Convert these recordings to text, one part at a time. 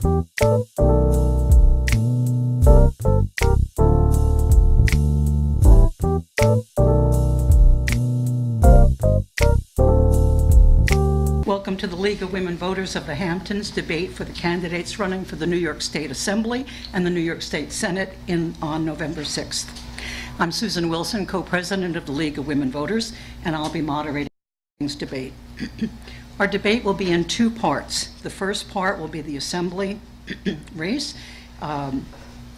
Welcome to the League of Women Voters of the Hamptons debate for the candidates running for the New York State Assembly and the New York State Senate on November 6th. I'm Susan Wilson, co-president of the League of Women Voters, and I'll be moderating this debate. Our debate will be in two parts. The first part will be the Assembly race, and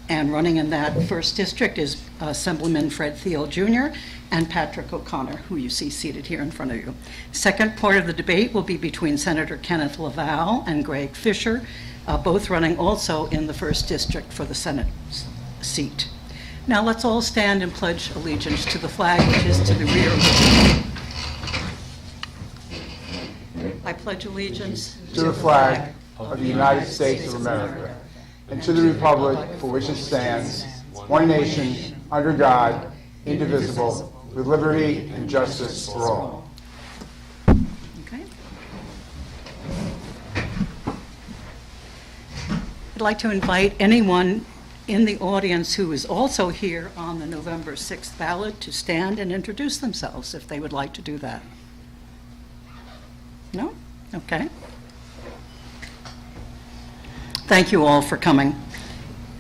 running in that first district is Assemblyman Fred Thiele Jr. and Patrick O'Connor, who you see seated here in front of you. Second part of the debate will be between Senator Kenneth LaValle and Greg Fischer, both running also in the first district for the Senate seat. Now let's all stand and pledge allegiance to the flag, which is to the rear of the debate. I pledge allegiance to the flag of the United States of America and to the republic for which it stands, one nation, under God, indivisible, with liberty and justice for all. Okay. I'd like to invite anyone in the audience who is also here on the November 6th ballot to stand and introduce themselves if they would like to do that. No? Okay. Thank you all for coming.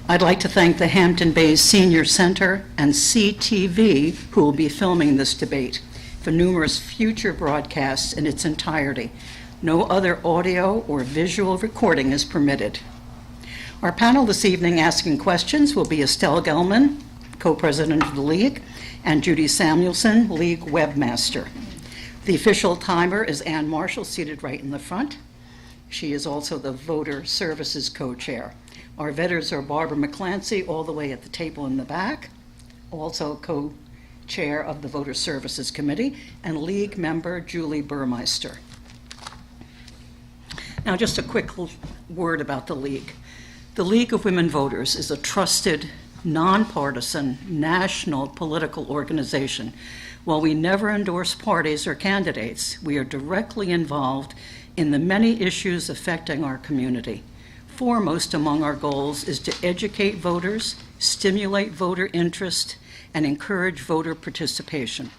I'd like to thank the Hampton Bays Senior Center and CTV, who will be filming this debate, for numerous future broadcasts in its entirety. No other audio or visual recording is permitted. Our panel this evening asking questions will be Estelle Gelman, co-president of the League, and Judy Samuelson, League webmaster. The official timer is Ann Marshall, seated right in the front. She is also the Voter Services Co-Chair. Our vetters are Barbara McClancy, all the way at the table in the back, also co-chair of the Voter Services Committee, and League member Julie Burmeister. Now, just a quick word about the League. The League of Women Voters is a trusted, nonpartisan, national political organization. While we never endorse parties or candidates, we are directly involved in the many issues affecting our community. Foremost among our goals is to educate voters, stimulate voter interest, and encourage voter participation.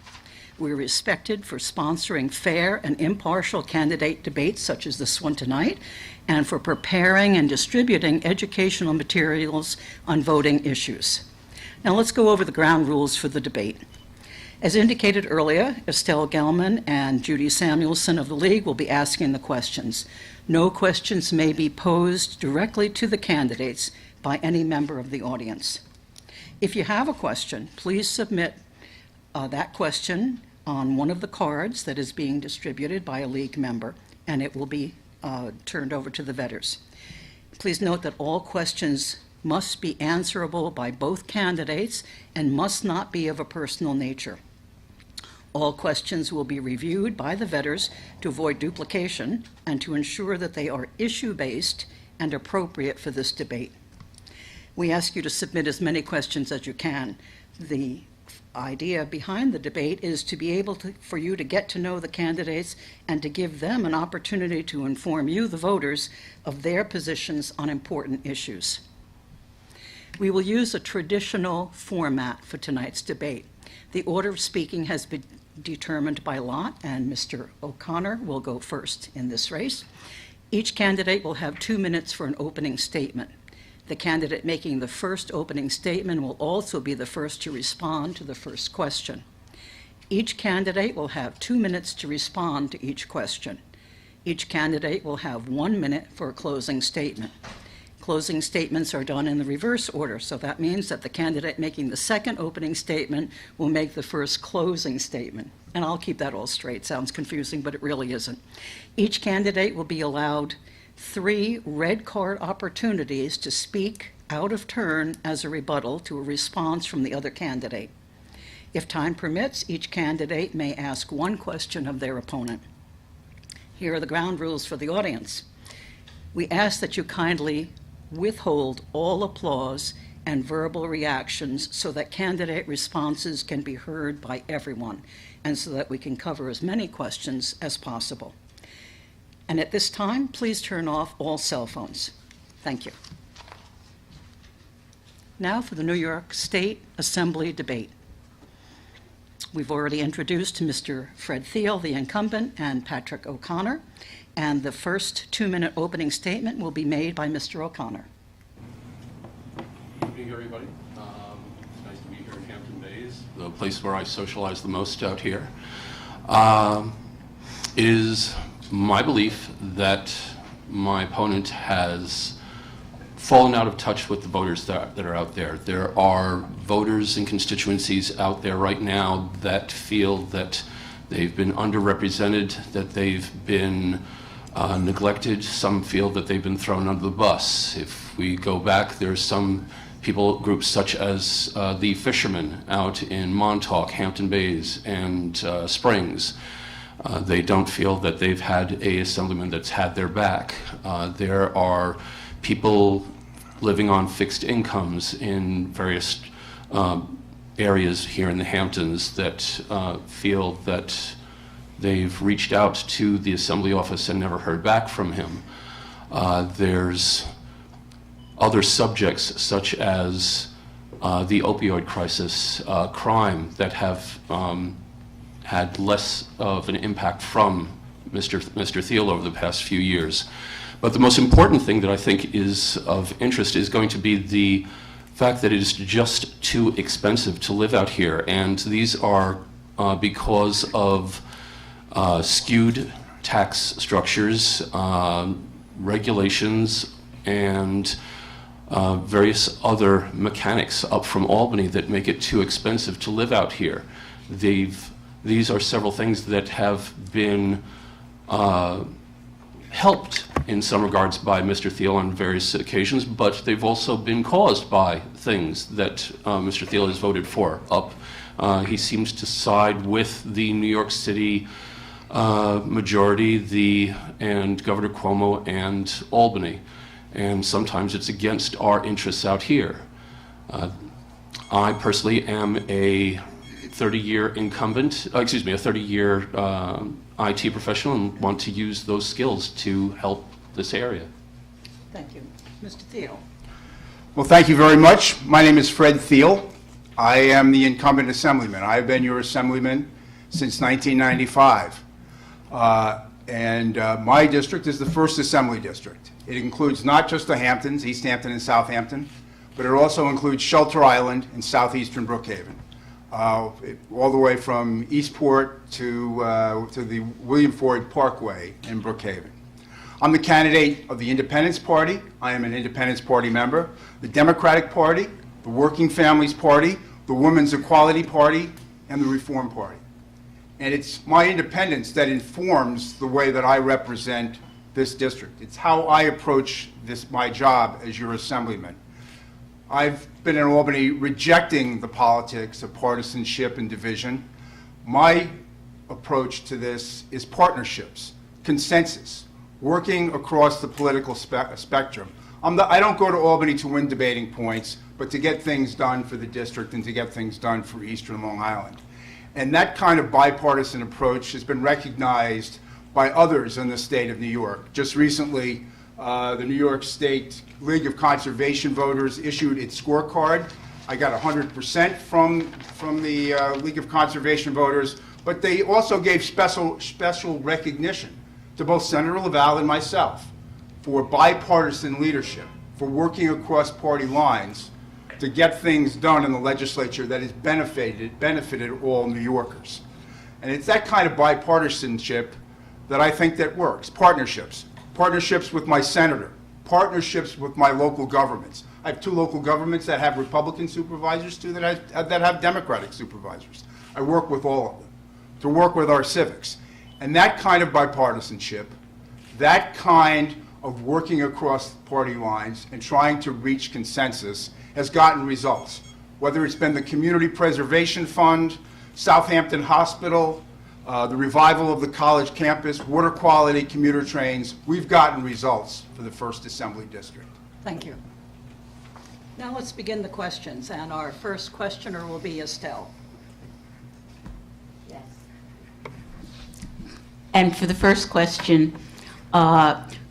We're respected for sponsoring fair and impartial candidate debates such as this one tonight, and for preparing and distributing educational materials on voting issues. Now let's go over the ground rules for the debate. As indicated earlier, Estelle Gelman and Judy Samuelson of the League will be asking the questions. No questions may be posed directly to the candidates by any member of the audience. If you have a question, please submit that question on one of the cards that is being distributed by a League member, and it will be turned over to the vetters. Please note that all questions must be answerable by both candidates and must not be of a personal nature. All questions will be reviewed by the vetters to avoid duplication and to ensure that they are issue-based and appropriate for this debate. We ask you to submit as many questions as you can. The idea behind the debate is to be able for you to get to know the candidates and to give them an opportunity to inform you, the voters, of their positions on important issues. We will use a traditional format for tonight's debate. The order of speaking has been determined by lot, and Mr. O'Connor will go first in this race. Each candidate will have 2 minutes for an opening statement. The candidate making the first opening statement will also be the first to respond to the first question. Each candidate will have 2 minutes to respond to each question. Each candidate will have 1 minute for a closing statement. Closing statements are done in the reverse order, so that means that the candidate making the second opening statement will make the first closing statement. And I'll keep that all straight. Sounds confusing, but it really isn't. Each candidate will be allowed 3 red card opportunities to speak out of turn as a rebuttal to a response from the other candidate. If time permits, each candidate may ask 1 question of their opponent. Here are the ground rules for the audience. We ask that you kindly withhold all applause and verbal reactions so that candidate responses can be heard by everyone and so that we can cover as many questions as possible. And at this time, please turn off all cell phones. Thank you. Now for the New York State Assembly debate. We've already introduced Mr. Fred Thiele, the incumbent, and Patrick O'Connor, and the first 2-minute opening statement will be made by Mr. O'Connor. Good evening, everybody. It's nice to be here in Hampton Bays, the place where I socialize the most out here. It is my belief that my opponent has fallen out of touch with the voters that are out there. There are voters and constituencies out there right now that feel that they've been underrepresented, that they've been neglected. Some feel that they've been thrown under the bus. If we go back, there's some people groups such as the Fishermen out in Montauk, Hampton Bays, and Springs. They don't feel that they've had a assemblyman that's had their back. There are people living on fixed incomes in various areas here in the Hamptons that feel that they've reached out to the Assembly office and never heard back from him. There's other subjects such as the opioid crisis, crime, that have had less of an impact from Mr. Thiele over the past few years. But the most important thing that I think is of interest is going to be the fact that it is just too expensive to live out here. And these are because of skewed tax structures, regulations, and various other mechanics up from Albany that make it too expensive to live out here. These are several things that have been helped in some regards by Mr. Thiele on various occasions, but they've also been caused by things that Mr. Thiele has voted for up. He seems to side with the New York City majority, and Governor Cuomo and Albany, and sometimes it's against our interests out here. I personally am a 30-year incumbent, a 30-year IT professional, and want to use those skills to help this area. Thank you. Mr. Thiele. Well, thank you very much. My name is Fred Thiele. I am the incumbent assemblyman. I've been your assemblyman since 1995. My district is the first assembly district. It includes not just the Hamptons, East Hampton and Southampton, but it also includes Shelter Island and southeastern Brookhaven. All the way from Eastport to the William Ford Parkway in Brookhaven. I'm the candidate of the Independence Party. I am an Independence Party member. The Democratic Party, the Working Families Party, the Women's Equality Party, and the Reform Party. And it's my independence that informs the way that I represent this district. It's how I approach my job as your assemblyman. I've been in Albany rejecting the politics of partisanship and division. My approach to this is partnerships, consensus, working across the political spectrum. I don't go to Albany to win debating points, but to get things done for the district and to get things done for Eastern Long Island. And that kind of bipartisan approach has been recognized by others in the state of New York. Just recently, the New York State League of Conservation Voters issued its scorecard. I got 100% from the League of Conservation Voters, but they also gave special recognition to both Senator LaValle and myself for bipartisan leadership, for working across party lines to get things done in the legislature that has benefited all New Yorkers. And it's that kind of bipartisanship that I think that works. Partnerships with my senator, partnerships with my local governments. I have 2 local governments that have Republican supervisors, 2 that have Democratic supervisors. I work with all of them to work with our civics. And that kind of bipartisanship, that kind of working across party lines and trying to reach consensus has gotten results. Whether it's been the Community Preservation Fund, Southampton Hospital, the revival of the college campus, water quality, commuter trains, we've gotten results for the first Assembly District. Thank you. Now let's begin the questions, and our first questioner will be Estelle. Yes. And for the first question,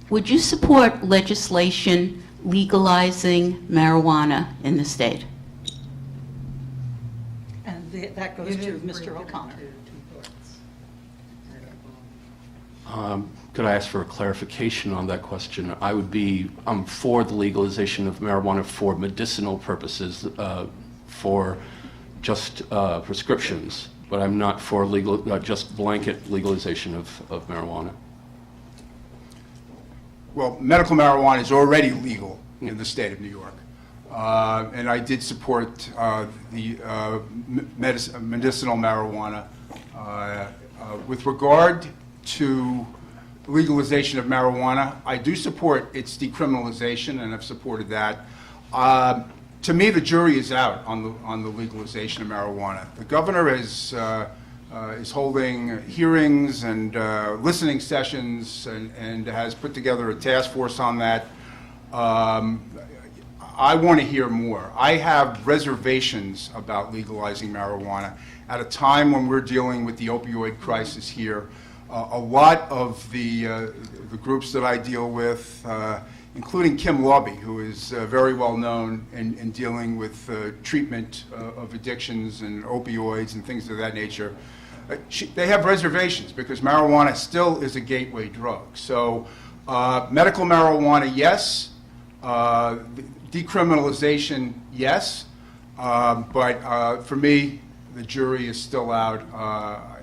would you support legislation legalizing marijuana in the state? And that goes to Mr. O'Connor. Could I ask for a clarification on that question? I'm for the legalization of marijuana for medicinal purposes, for just prescriptions, but I'm not for just blanket legalization of marijuana. Well, medical marijuana is already legal in the state of New York. And I did support the medicinal marijuana. With regard to legalization of marijuana, I do support its decriminalization, and I've supported that. To me, the jury is out on the legalization of marijuana. The governor is holding hearings and listening sessions and has put together a task force on that. I want to hear more. I have reservations about legalizing marijuana at a time when we're dealing with the opioid crisis here. A lot of the groups that I deal with, including Kim Lobby, who is very well known in dealing with treatment of addictions and opioids and things of that nature, they have reservations because marijuana still is a gateway drug. So medical marijuana, yes. Decriminalization, yes. But for me, the jury is still out.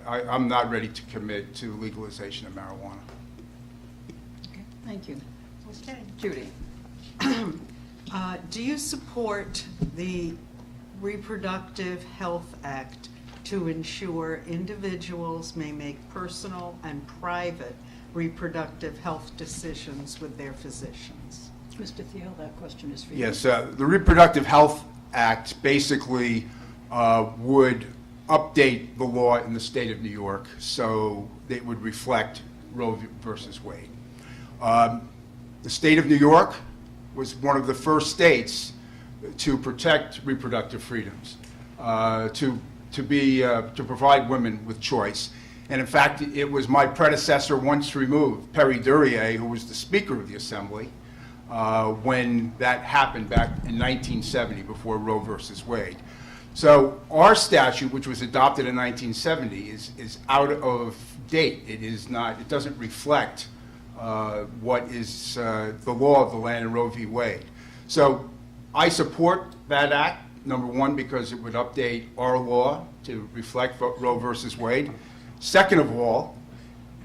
I'm not ready to commit to legalization of marijuana. Okay, thank you. Okay. Judy? Do you support the Reproductive Health Act to ensure individuals may make personal and private reproductive health decisions with their physicians? Mr. Thiele, that question is for you. Yes, the Reproductive Health Act basically would update the law in the state of New York so it would reflect Roe versus Wade. The state of New York was one of the first states to protect reproductive freedoms, to provide women with choice. And in fact, it was my predecessor once removed, Perry Duryea, who was the Speaker of the Assembly, when that happened back in 1970 before Roe versus Wade. So our statute, which was adopted in 1970, is out of date. It doesn't reflect what is the law of the land in Roe v. Wade. So I support that act, number one, because it would update our law to reflect Roe versus Wade. Second of all,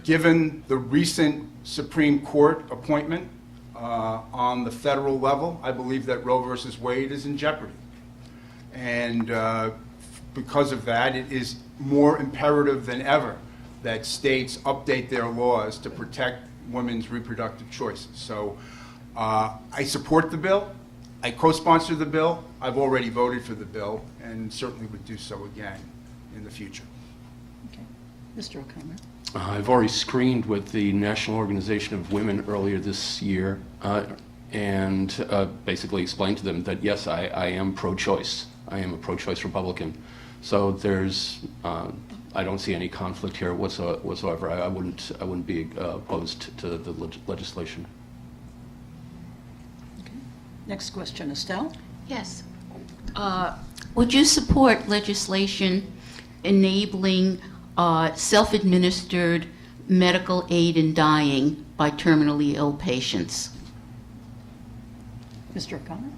given the recent Supreme Court appointment on the federal level, I believe that Roe versus Wade is in jeopardy. And because of that, it is more imperative than ever that states update their laws to protect women's reproductive choices. So I support the bill. I co-sponsor the bill. I've already voted for the bill and certainly would do so again in the future. Okay. Mr. O'Connor? I've already screened with the National Organization of Women earlier this year and basically explained to them that, yes, I am pro-choice. I am a pro-choice Republican. So I don't see any conflict here whatsoever. I wouldn't be opposed to the legislation. Okay. Next question, Estelle? Yes. Would you support legislation enabling self-administered medical aid in dying by terminally ill patients? Mr. O'Connor?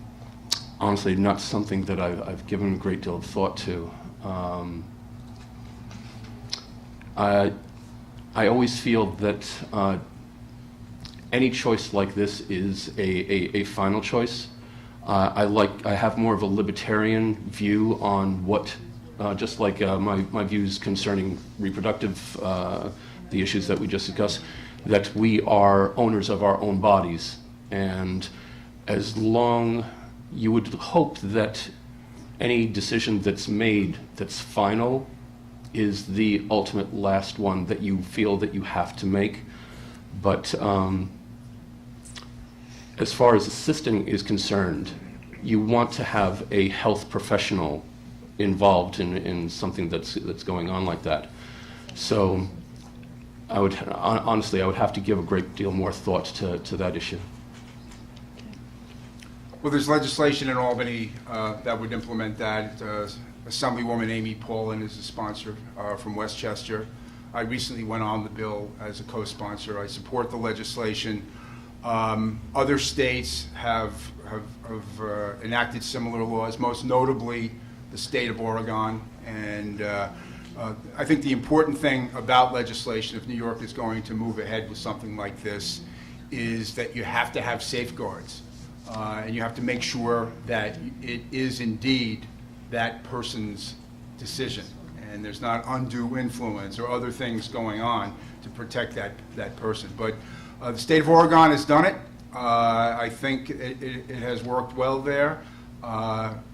Honestly, not something that I've given a great deal of thought to. I always feel that any choice like this is a final choice. I have more of a libertarian view on what, just like my views concerning reproductive, the issues that we just discussed, that we are owners of our own bodies. And as long, you would hope that any decision that's made that's final is the ultimate last one that you feel that you have to make. But as far as assisting is concerned, you want to have a health professional involved in something that's going on like that. So I would honestly, I would have to give a great deal more thought to that issue. Well, there's legislation in Albany that would implement that. Assemblywoman Amy Paulin is a sponsor from Westchester. I recently went on the bill as a co-sponsor. I support the legislation. Other states have enacted similar laws, most notably the state of Oregon. And I think the important thing about legislation, if New York is going to move ahead with something like this, is that you have to have safeguards. And you have to make sure that it is indeed that person's decision, and there's not undue influence or other things going on to protect that person. But the state of Oregon has done it. I think it has worked well there.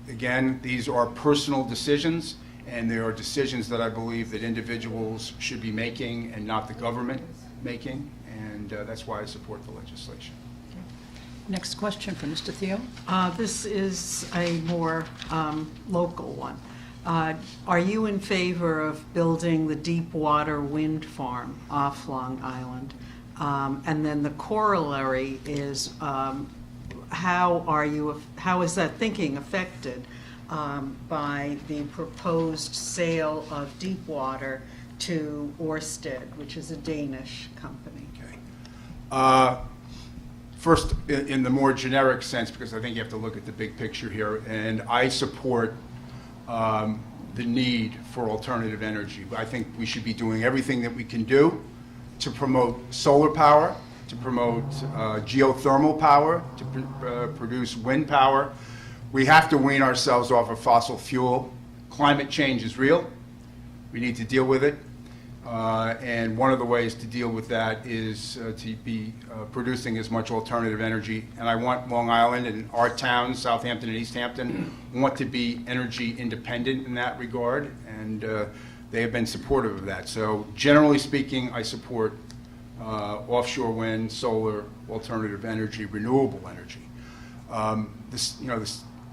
Again, these are personal decisions, and they are decisions that I believe that individuals should be making and not the government making, and that's why I support the legislation. Next question for Mr. Thiele. This is a more local one. Are you in favor of building the deep water wind farm off Long Island? And then the corollary is, how is that thinking affected by the proposed sale of Deepwater to Ørsted, which is a Danish company? Okay. First, in the more generic sense, because I think you have to look at the big picture here, and I support the need for alternative energy. I think we should be doing everything that we can do to promote solar power, to promote geothermal power, to produce wind power. We have to wean ourselves off of fossil fuel. Climate change is real. We need to deal with it. And one of the ways to deal with that is to be producing as much alternative energy. And I want Long Island and our towns, Southampton and East Hampton, want to be energy independent in that regard. And they have been supportive of that. So generally speaking, I support offshore wind, solar, alternative energy, renewable energy.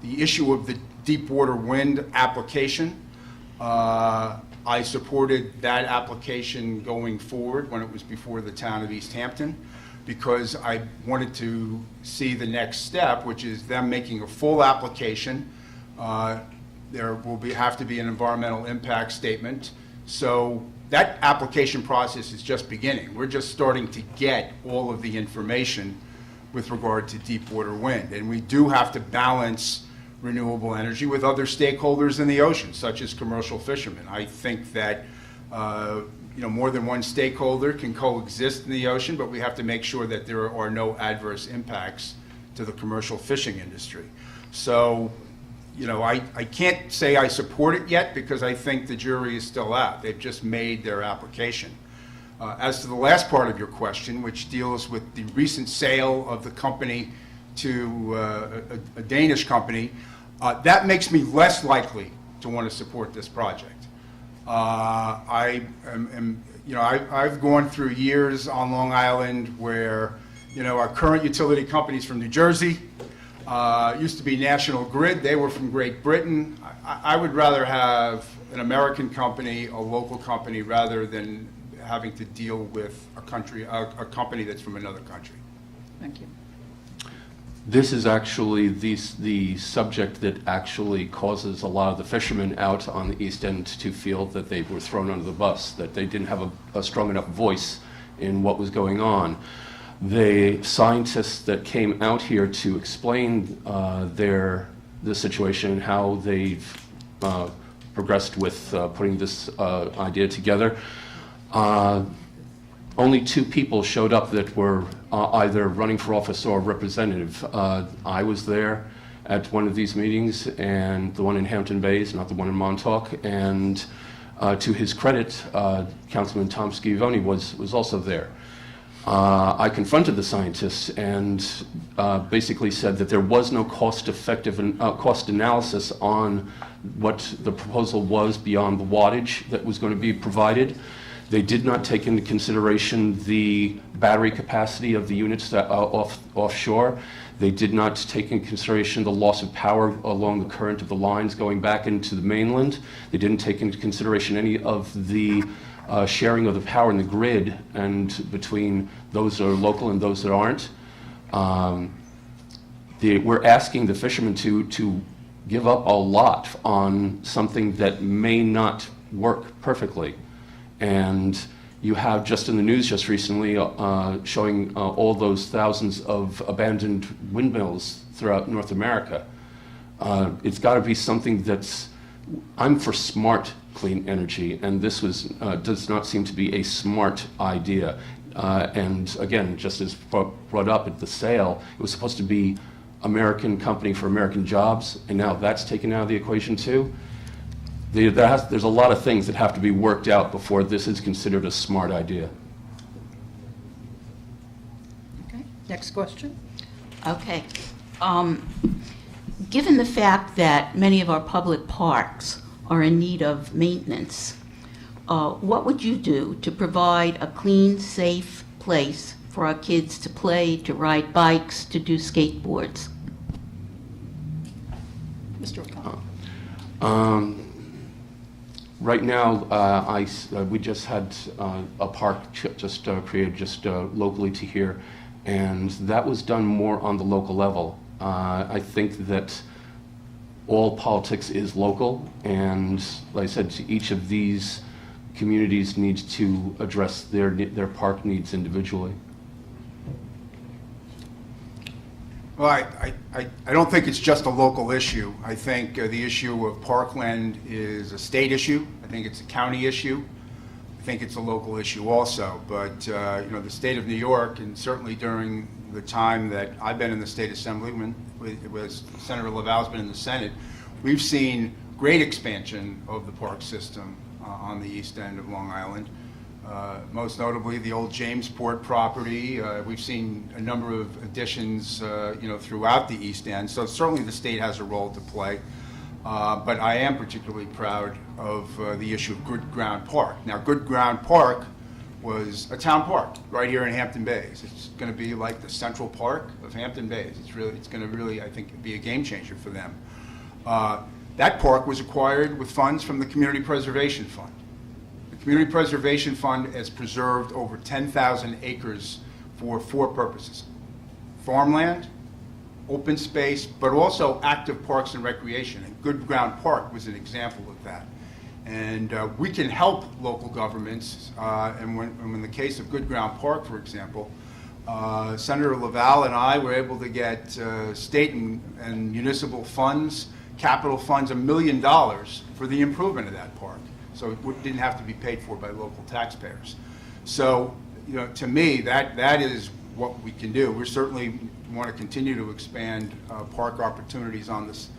The issue of the deep water wind application, I supported that application going forward when it was before the town of East Hampton, because I wanted to see the next step, which is them making a full application. There will have to be an environmental impact statement. So that application process is just beginning. We're just starting to get all of the information with regard to deep water wind. And we do have to balance renewable energy with other stakeholders in the ocean, such as commercial fishermen. I think that more than one stakeholder can coexist in the ocean, but we have to make sure that there are no adverse impacts to the commercial fishing industry. So, I can't say I support it yet because I think the jury is still out. They've just made their application. As to the last part of your question, which deals with the recent sale of the company to a Danish company, that makes me less likely to want to support this project. I've gone through years on Long Island where, our current utility companies from New Jersey, used to be National Grid. They were from Great Britain. I would rather have an American company, a local company, rather than having to deal with a company that's from another country. Thank you. This is actually the subject that actually causes a lot of the fishermen out on the East End to feel that they were thrown under the bus, that they didn't have a strong enough voice in what was going on. The scientists that came out here to explain the situation and how they've progressed with putting this idea together, only 2 people showed up that were either running for office or representative. I was there at one of these meetings, and the one in Hampton Bays, not the one in Montauk, and to his credit, Councilman Tom Schiavone was also there. I confronted the scientists and basically said that there was no cost analysis on what the proposal was beyond the wattage that was going to be provided. They did not take into consideration the battery capacity of the units that offshore. They did not take into consideration the loss of power along the current of the lines going back into the mainland. They didn't take into consideration any of the sharing of the power in the grid and between those that are local and those that aren't. we're asking the fishermen to give up a lot on something that may not work perfectly. And you have just in the news just recently showing all those thousands of abandoned windmills throughout North America. It's got to be something that's, I'm for smart clean energy, and this does not seem to be a smart idea. And again, just as brought up at the sale, it was supposed to be American company for American jobs, and now that's taken out of the equation too. There's a lot of things that have to be worked out before this is considered a smart idea. Okay, next question. Okay. Given the fact that many of our public parks are in need of maintenance, what would you do to provide a clean, safe place for our kids to play, to ride bikes, to do skateboards? Mr. O'Connell. Right now, we just had a park created locally to here, and that was done more on the local level. I think that all politics is local, and like I said, each of these communities needs to address their park needs individually. Well, I don't think it's just a local issue. I think the issue of parkland is a state issue. I think it's a county issue. I think it's a local issue also. But the state of New York, and certainly during the time that I've been in the state assembly, when it was Senator LaValle's been in the Senate, we've seen great expansion of the park system on the east end of Long Island. Most notably, the old Jamesport property. We've seen a number of additions, throughout the East End. So certainly the state has a role to play. But I am particularly proud of the issue of Good Ground Park. Now, Good Ground Park was a town park right here in Hampton Bays. It's going to be like the Central Park of Hampton Bays. It's going to really, I think, be a game changer for them. That park was acquired with funds from the Community Preservation Fund. The Community Preservation Fund has preserved over 10,000 acres for 4 purposes: farmland, open space, but also active parks and recreation. And Good Ground Park was an example of that. And we can help local governments, and in the case of Good Ground Park, for example, Senator LaValle and I were able to get state and municipal funds, capital funds, $1 million for the improvement of that park. So it didn't have to be paid for by local taxpayers. So, to me, that is what we can do. We certainly want to continue to expand park opportunities on this,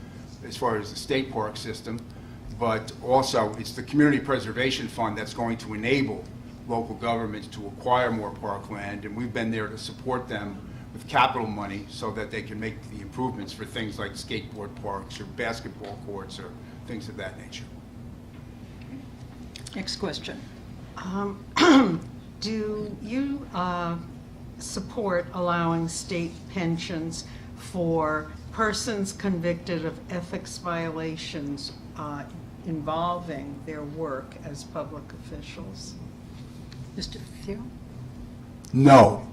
as far as the state park system, but also it's the Community Preservation Fund that's going to enable local governments to acquire more parkland, and we've been there to support them with capital money so that they can make the improvements for things like skateboard parks or basketball courts or things of that nature. Next question. Do you support allowing state pensions for persons convicted of ethics violations involving their work as public officials? Mr. Thiele? No.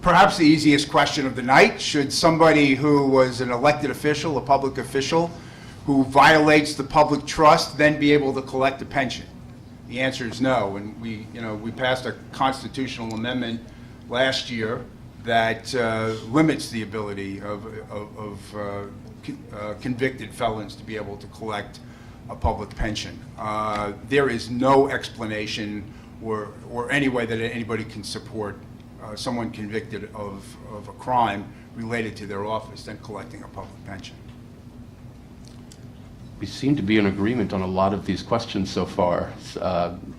Perhaps the easiest question of the night: should somebody who was an elected official, a public official, who violates the public trust, then be able to collect a pension? The answer is no. And we passed a constitutional amendment last year that limits the ability of convicted felons to be able to collect a public pension. There is no explanation or any way that anybody can support someone convicted of a crime related to their office then collecting a public pension. We seem to be in agreement on a lot of these questions so far.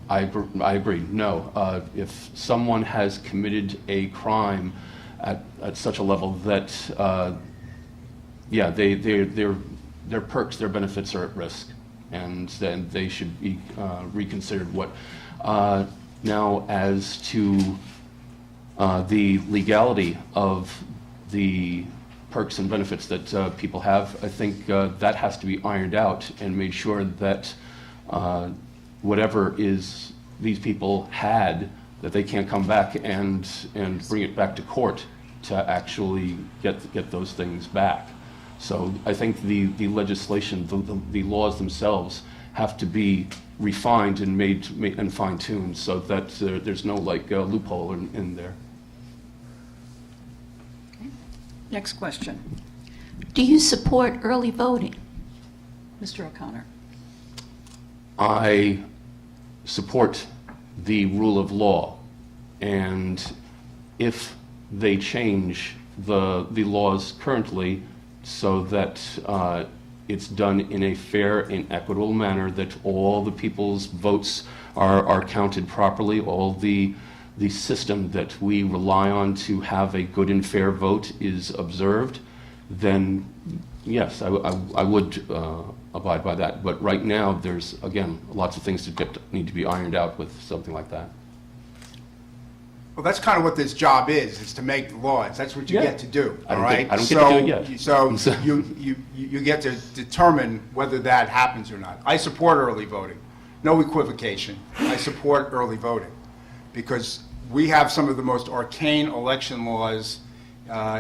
I agree. No. If someone has committed a crime at such a level that, their perks, their benefits are at risk, and then they should be reconsidered. Now, as to the legality of the perks and benefits that people have, I think that has to be ironed out and made sure that whatever is these people had, that they can't come back and bring it back to court to actually get those things back. So I think the legislation, the laws themselves have to be refined and made and fine-tuned so that there's no loophole in there. Next question. Do you support early voting? Mr. O'Connor. I support the rule of law, and if they change the laws currently so that it's done in a fair and equitable manner, that all the people's votes are counted properly, all the system that we rely on to have a good and fair vote is observed, then yes, I would abide by that. But right now, there's, again, lots of things need to be ironed out with something like that. Well, that's kind of what this job is to make laws. That's what you get to do, I all don't right? get to do it yet. So you get to determine whether that happens or not. I support early voting. No equivocation. I support early voting because we have some of the most arcane election laws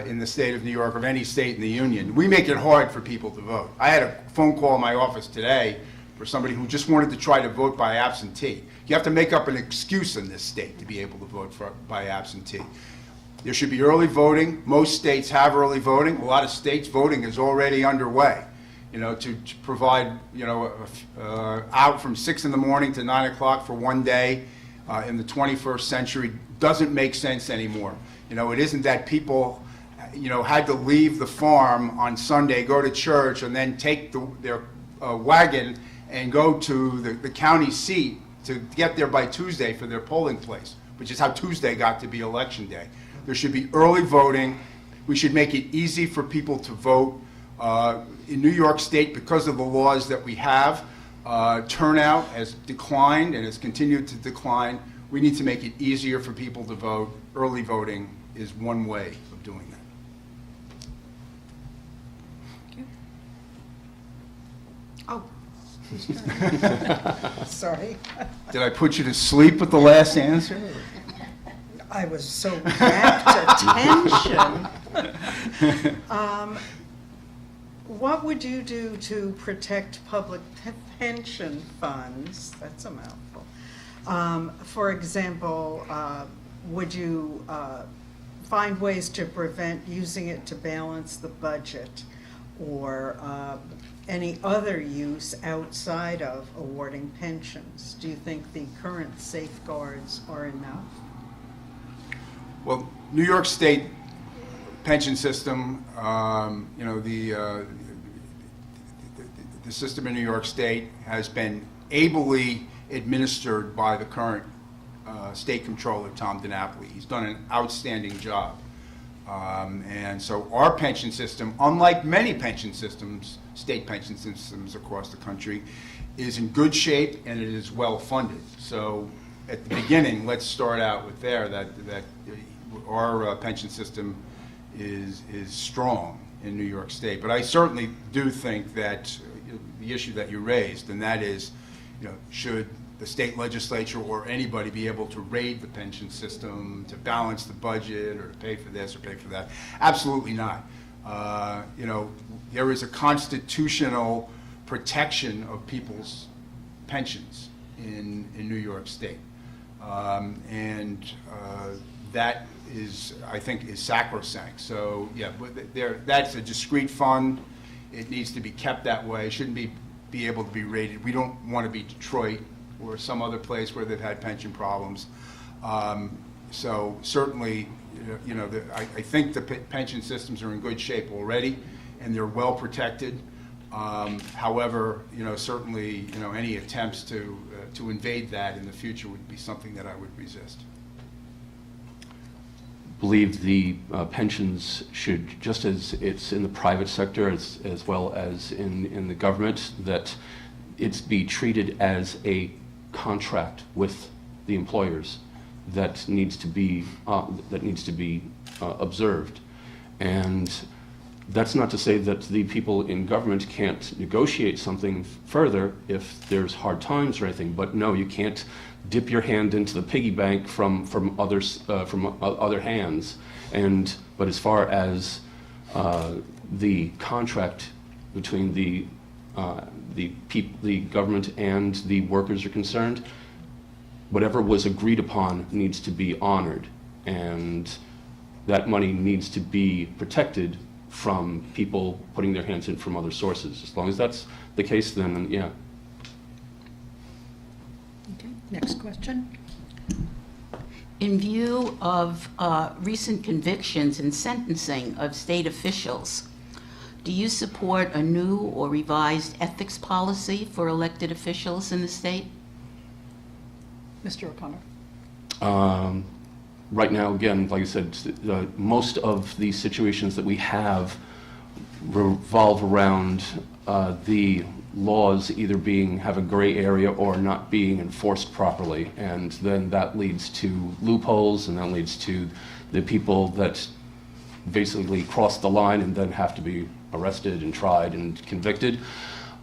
in the state of New York, of any state in the union. We make it hard for people to vote. I had a phone call in my office today for somebody who just wanted to try to vote by absentee. You have to make up an excuse in this state to be able to vote by absentee. There should be early voting. Most states have early voting. A lot of states, voting is already underway. To provide, out from 6 in the morning to 9 o'clock for one day in the 21st century doesn't make sense anymore. It isn't that people, had to leave the farm on Sunday, go to church, and then take their wagon and go to the county seat to get there by Tuesday for their polling place, which is how Tuesday got to be election day. There should be early voting. We should make it easy for people to vote. In New York State, because of the laws that we have, turnout has declined and has continued to decline. We need to make it easier for people to vote. Early voting is one way of doing that. Oh. Sorry. Did I put you to sleep with the last answer? I was so rapt attention. What would you do to protect public pension funds? That's a mouthful. For example, would you find ways to prevent using it to balance the budget or any other use outside of awarding pensions? Do you think the current safeguards are enough? Well, New York State pension system, the system in New York State has been ably administered by the current state comptroller, Tom DiNapoli. He's done an outstanding job. And so our pension system, unlike many pension systems, state pension systems across the country, is in good shape and it is well funded. So at the beginning, let's start out with that our pension system is strong in New York State. But I certainly do think that the issue that you raised, and that is, should the state legislature or anybody be able to raid the pension system to balance the budget or to pay for this or pay for that? Absolutely not. There is a constitutional protection of people's pensions in New York State. That is, I think, is sacrosanct. So yeah, that's a discrete fund. It needs to be kept that way. It shouldn't be able to be raided. We don't want to be Detroit or some other place where they've had pension problems. So certainly, I think the pension systems are in good shape already, and they're well protected. However, certainly, any attempts to invade that in the future would be something that I would resist. Believe the pensions should, just as it's in the private sector as well as in the government, that it's be treated as a contract with the employers that needs to be observed. And that's not to say that the people in government can't negotiate something further if there's hard times or anything, but no, you can't dip your hand into the piggy bank from other hands and But as far as the contract between the government and the workers are concerned, whatever was agreed upon needs to be honored, and that money needs to be protected from people putting their hands in from other sources. As long as that's the case, then yeah. Okay, next question. In view of recent convictions and sentencing of state officials, do you support a new or revised ethics policy for elected officials in the state? Mr. O'Connor. Right now, again, like I said, most of the situations that we have revolve around the laws either have a gray area or not being enforced properly, and then that leads to loopholes, and that leads to the people that basically cross the line and then have to be arrested and tried and convicted.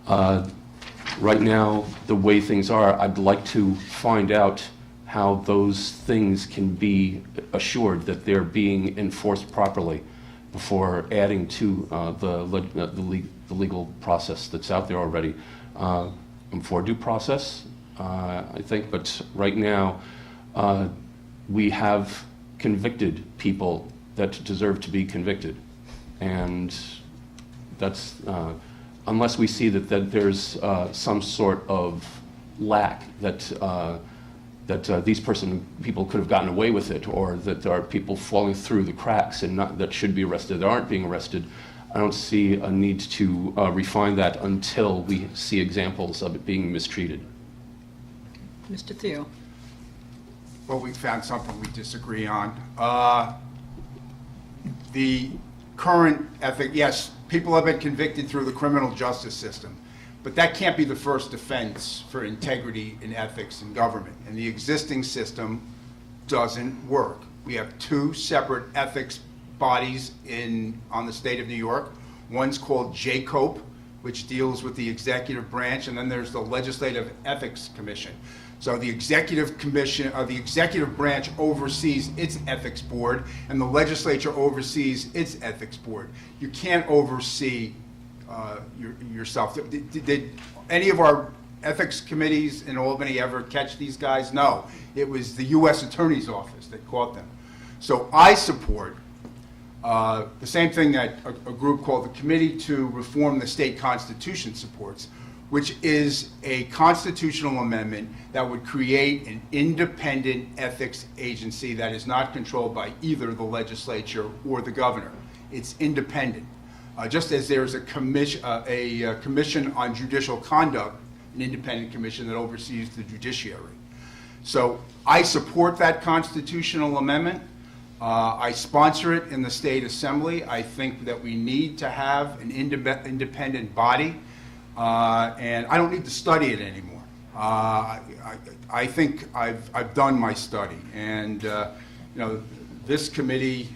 Right now, the way things are, I'd like to find out how those things can be assured that they're being enforced properly before adding to the legal process that's out there already. I'm for due process, I think, but right now we have convicted people that deserve to be convicted, and that's unless we see that there's some sort of lack that these people could have gotten away with it, or that there are people falling through the cracks and that should be arrested that aren't being arrested. I don't see a need to refine that until we see examples of it being mistreated. Mr. Thiele. Well, we found something we disagree on. The current ethic, yes, people have been convicted through the criminal justice system, but that can't be the first defense for integrity in ethics in government. And the existing system doesn't work. We have two separate ethics bodies on the state of New York. One's called JCOPE, which deals with the executive branch, and then there's the Legislative Ethics Commission. So the executive branch oversees its ethics board, and the legislature oversees its ethics board. You can't oversee yourself. Did any of our ethics committees in Albany ever catch these guys? No. It was the U.S. Attorney's Office that caught them. So I support the same thing that a group called the Committee to Reform the State Constitution supports, which is a constitutional amendment that would create an independent ethics agency that is not controlled by either the legislature or the governor. It's independent. Just as there's a commission on judicial conduct, an independent commission that oversees the judiciary. So I support that constitutional amendment. I sponsor it in the State Assembly. I think that we need to have an independent body, and I don't need to study it anymore. I think I've done my study, and this committee,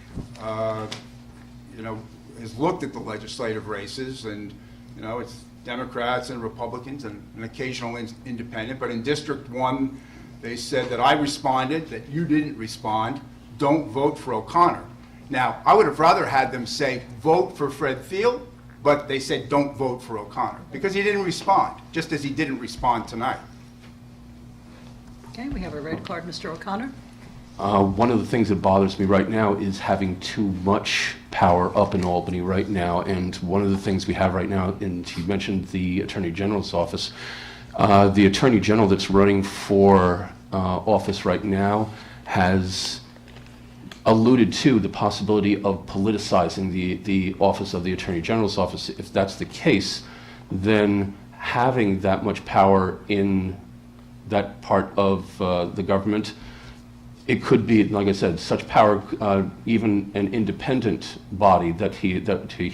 has looked at the legislative races, and it's Democrats and Republicans and an occasional independent. But in District 1, they said that I responded, that you didn't respond. Don't vote for O'Connor. Now, I would have rather had them say vote for Fred Thiele, but they said don't vote for O'Connor because he didn't respond, just as he didn't respond tonight. Okay, we have a red card, Mr. O'Connor. One of the things that bothers me right now is having too much power up in Albany right now, and one of the things we have right now, and you mentioned the Attorney General's office, the Attorney General that's running for office right now has alluded to the possibility of politicizing the office of the Attorney General's office. If that's the case, then having that much power in that part of the government, it could be, like I said, such power, even an independent body that he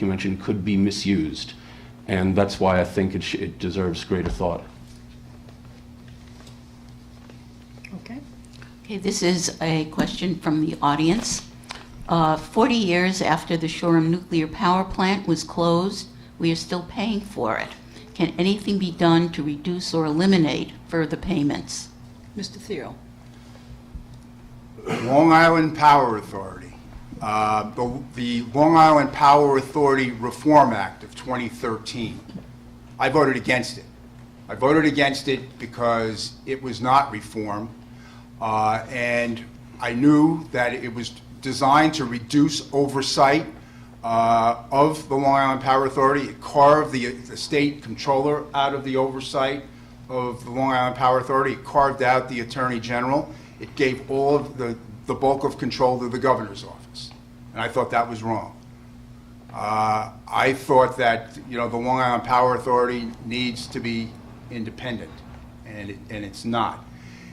mentioned could be misused. And that's why I think it deserves greater thought. Okay. Okay, this is a question from the audience. 40 years after the Shoreham nuclear power plant was closed, we are still paying for it. Can anything be done to reduce or eliminate further payments? Mr. Thiele. Long Island Power Authority. the Long Island Power Authority Reform Act of 2013. I voted against it. I voted against it because it was not reform, and I knew that it was designed to reduce oversight of the Long Island Power Authority. It carved the state controller out of the oversight of the Long Island Power Authority. It carved out the Attorney General. It gave all of the bulk of control to the governor's office, and I thought that was wrong. I thought that, the Long Island Power Authority needs to be independent, and it's not.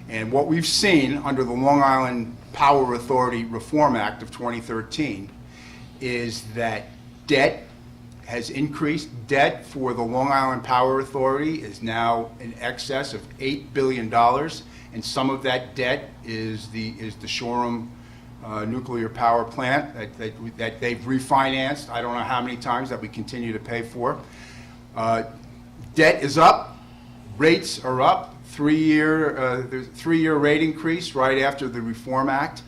And what we've seen under the Long Island Power Authority Reform Act of 2013 is that debt has increased. Debt for the Long Island Power Authority is now in excess of $8 billion, and some of that debt is the Shoreham nuclear power plant that they've refinanced. I don't know how many times that we continue to pay for. Debt is up, rates are up. There's a 3-year rate increase right after the Reform Act.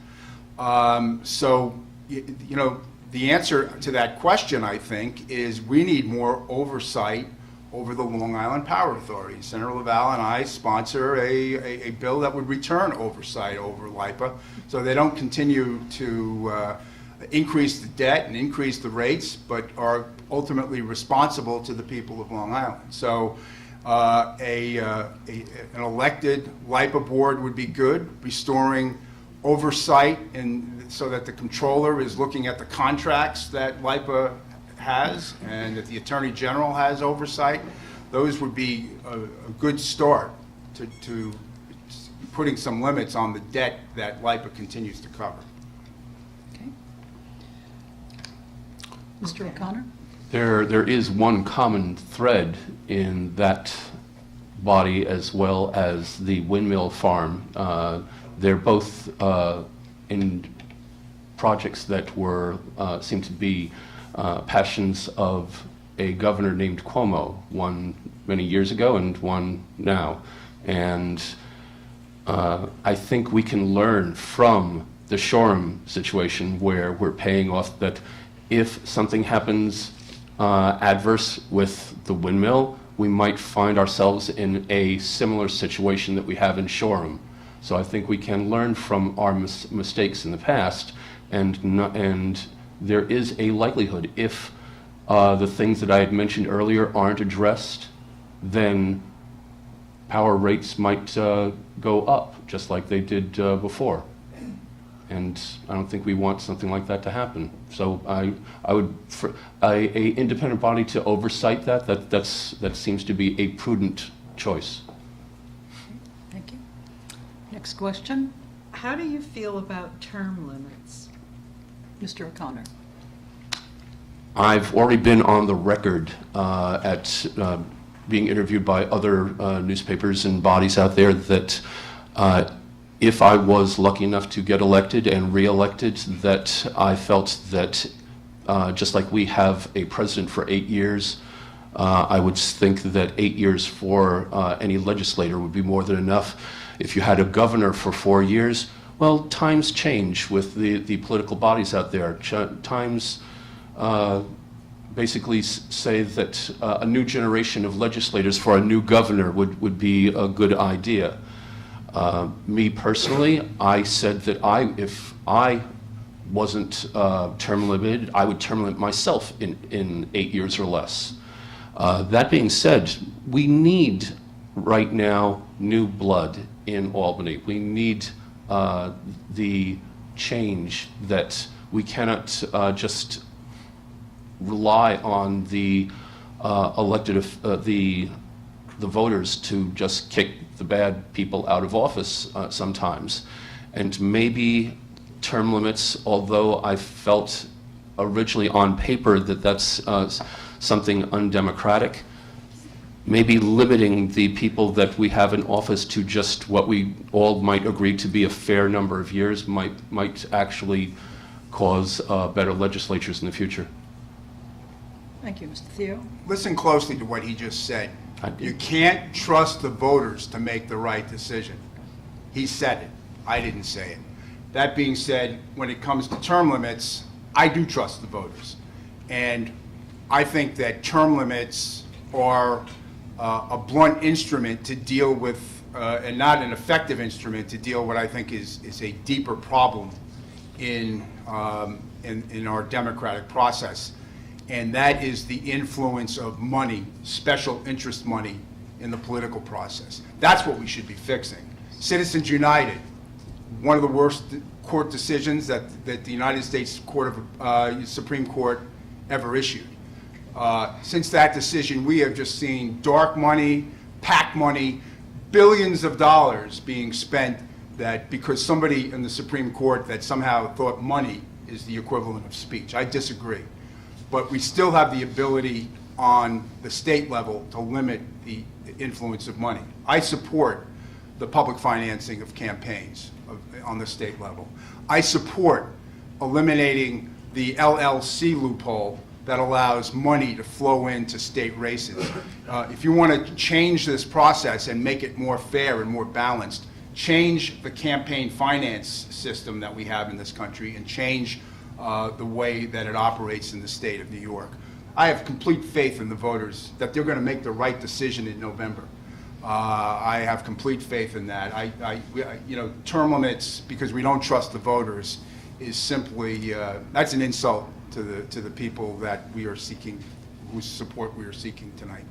So, the answer to that question, I think, is we need more oversight over the Long Island Power Authority. Senator LaValle and I sponsor a bill that would return oversight over LIPA so they don't continue to increase the debt and increase the rates, but are ultimately responsible to the people of Long Island. So an elected LIPA board would be good, restoring oversight and so that the controller is looking at the contracts that LIPA has and that the Attorney General has oversight. Those would be a good start to putting some limits on the debt that LIPA continues to cover. Okay. Mr. O'Connor? There is one common thread in that body as well as the windmill farm. They're both in projects that were seem to be passions of a governor named Cuomo, one many years ago and one now. And I think we can learn from the Shoreham situation where we're paying off that if something happens adverse with the windmill, we might find ourselves in a similar situation that we have in Shoreham. So I think we can learn from our mistakes in the past, and there is a likelihood if the things that I had mentioned earlier aren't addressed, then power rates might go up, just like they did before. And I don't think we want something like that to happen. So I would, for a independent body to oversight that seems to be a prudent choice. Thank you. Next question, How do you feel about term limits? Mr. O'Connor. I've already been on the record at being interviewed by other newspapers and bodies out there that if I was lucky enough to get elected and re-elected, that I felt that just like we have a president for 8 years, I would think that 8 years for any legislator would be more than enough. If you had a governor for 4 years, well, times change with the political bodies out there. Times basically say that a new generation of legislators for a new governor would be a good idea. Me personally, I said that if I wasn't term limited, I would term limit myself in 8 years or less. That being said, we need right now new blood in Albany. We need the change that we cannot just rely on the the voters to just kick the bad people out of office sometimes. And maybe term limits, although I felt originally on paper that that's something undemocratic, maybe limiting the people that we have in office to just what we all might agree to be a fair number of years might actually cause better legislatures in the future. Thank you, Mr. Thiele. Listen closely to what he just said. You can't trust the voters to make the right decision. He said it. I didn't say it. That being said, when it comes to term limits, I do trust the voters. And I think that term limits are a blunt instrument to deal with, and not an effective instrument to deal with what I think is a deeper problem in our democratic process. And that is the influence of money, special interest money, in the political process. That's what we should be fixing. Citizens United, one of the worst court decisions that the United States Supreme Court ever issued. Since that decision, we have just seen dark money, PAC money, billions of dollars being spent that because somebody in the Supreme Court that somehow thought money is the equivalent of speech. I disagree. But we still have the ability on the state level to limit the influence of money. I support the public financing of campaigns on the state level. I support eliminating the LLC loophole that allows money to flow into state races. If you want to change this process and make it more fair and more balanced, change the campaign finance system that we have in this country and change the way that it operates in the state of New York. I have complete faith in the voters that they're going to make the right decision in November. I have complete faith in that. Term limits, because we don't trust the voters, is simply, that's an insult to the people that we are seeking, whose support we are seeking tonight.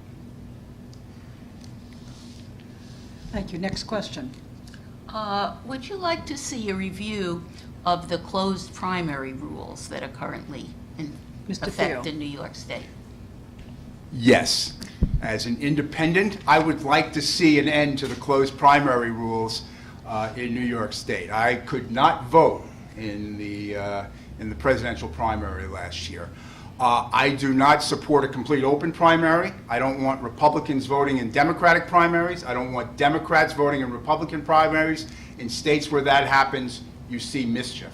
Thank you. Next question. Would you like to see a review of the closed primary rules that are currently in Mr. effect Thiele. in New York State? Yes. As an independent, I would like to see an end to the closed primary rules in New York State. I could not vote in the presidential primary last year. I do not support a complete open primary. I don't want Republicans voting in Democratic primaries. I don't want Democrats voting in Republican primaries. In states where that happens, you see mischief.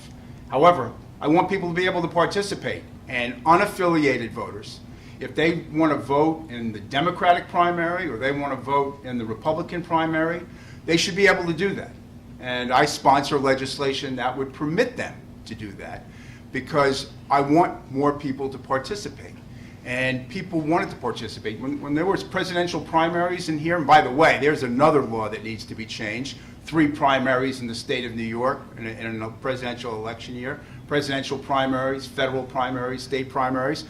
However, I want people to be able to participate, and unaffiliated voters, if they want to vote in the Democratic primary or they want to vote in the Republican primary, they should be able to do that. And I sponsor legislation that would permit them to do that, because I want more people to participate. And people wanted to participate. When there was presidential primaries in here, and by the way, there's another law that needs to be changed, 3 primaries in the state of New York in a presidential election year, presidential primaries, federal primaries, state primaries.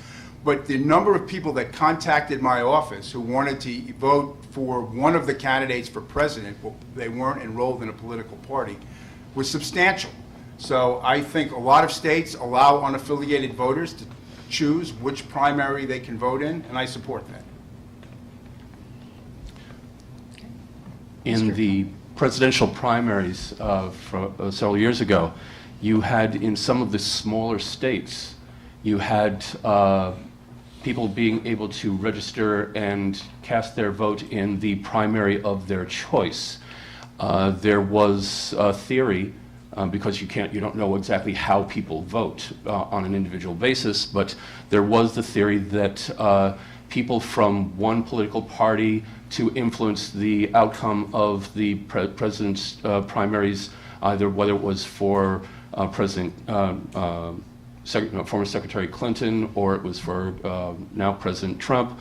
But the number of people that contacted my office who wanted to vote for one of the candidates for president, but they weren't enrolled in a political party, was substantial. So I think a lot of states allow unaffiliated voters to choose which primary they can vote in, and I support that. In the presidential primaries several years ago, you had, in some of the smaller states, you had people being able to register and cast their vote in the primary of their choice. There was a theory, because you don't know exactly how people vote on an individual basis, but there was the theory that people from one political party to influence the outcome of the president's primaries, either whether it was for former Secretary Clinton or it was for now President Trump,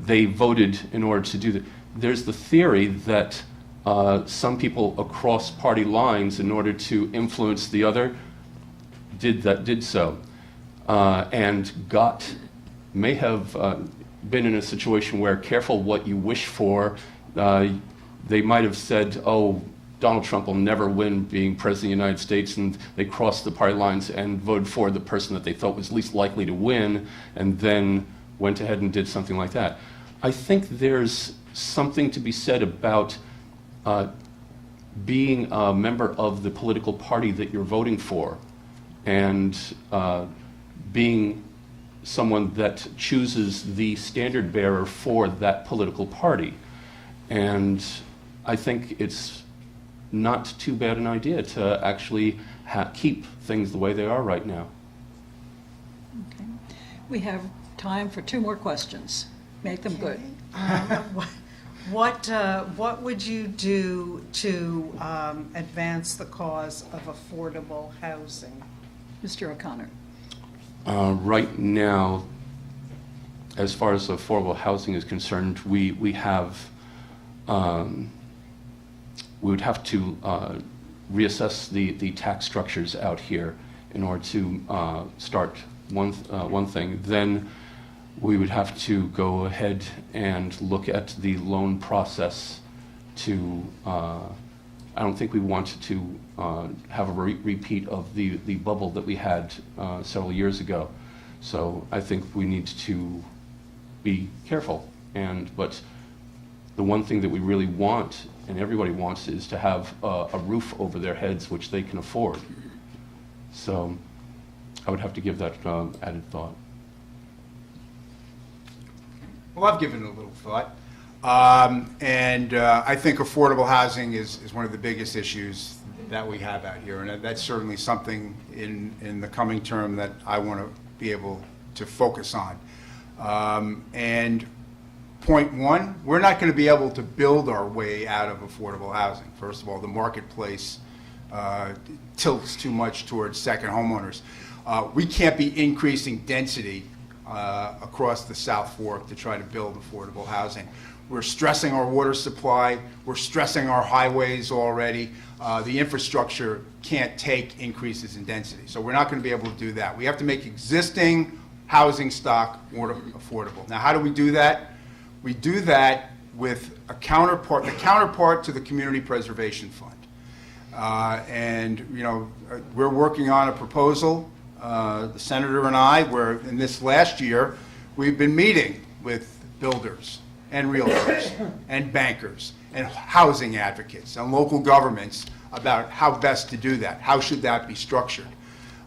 they voted in order to do that. There's the theory that some people across party lines, in order to influence the other, did so, and may have been in a situation where, careful what you wish for, they might have said, oh, Donald Trump will never win being president of the United States, and they crossed the party lines and voted for the person that they thought was least likely to win, and then went ahead and did something like that. I think there's something to be said about being a member of the political party that you're voting for, and being someone that chooses the standard bearer for that political party. And I think it's not too bad an idea to actually keep things the way they are right now. Okay. We have time for 2 more questions. Make them good. What would you do to advance the cause of affordable housing? Mr. O'Connor. Right now, as far as affordable housing is concerned, we would have to reassess the tax structures out here in order to start one thing. Then we would have to go ahead and look at the loan process to, I don't think we want to have a repeat of the bubble that we had several years ago. So I think we need to be careful. But the one thing that we really want, and everybody wants, is to have a roof over their heads which they can afford. So I would have to give that added thought. Well, I've given it a little thought. I think affordable housing is one of the biggest issues that we have out here. And that's certainly something in the coming term that I want to be able to focus on. And point one, we're not going to be able to build our way out of affordable housing. First of all, the marketplace tilts too much towards second homeowners. We can't be increasing density across the South Fork to try to build affordable housing. We're stressing our water supply. We're stressing our highways already. The infrastructure can't take increases in density. So we're not going to be able to do that. We have to make existing housing stock more affordable. Now, how do we do that? We do that with the counterpart to the Community Preservation Fund. We're working on a proposal, the Senator and I, where in this last year, we've been meeting with builders and realtors and bankers and housing advocates and local governments about how best to do that. How should that be structured?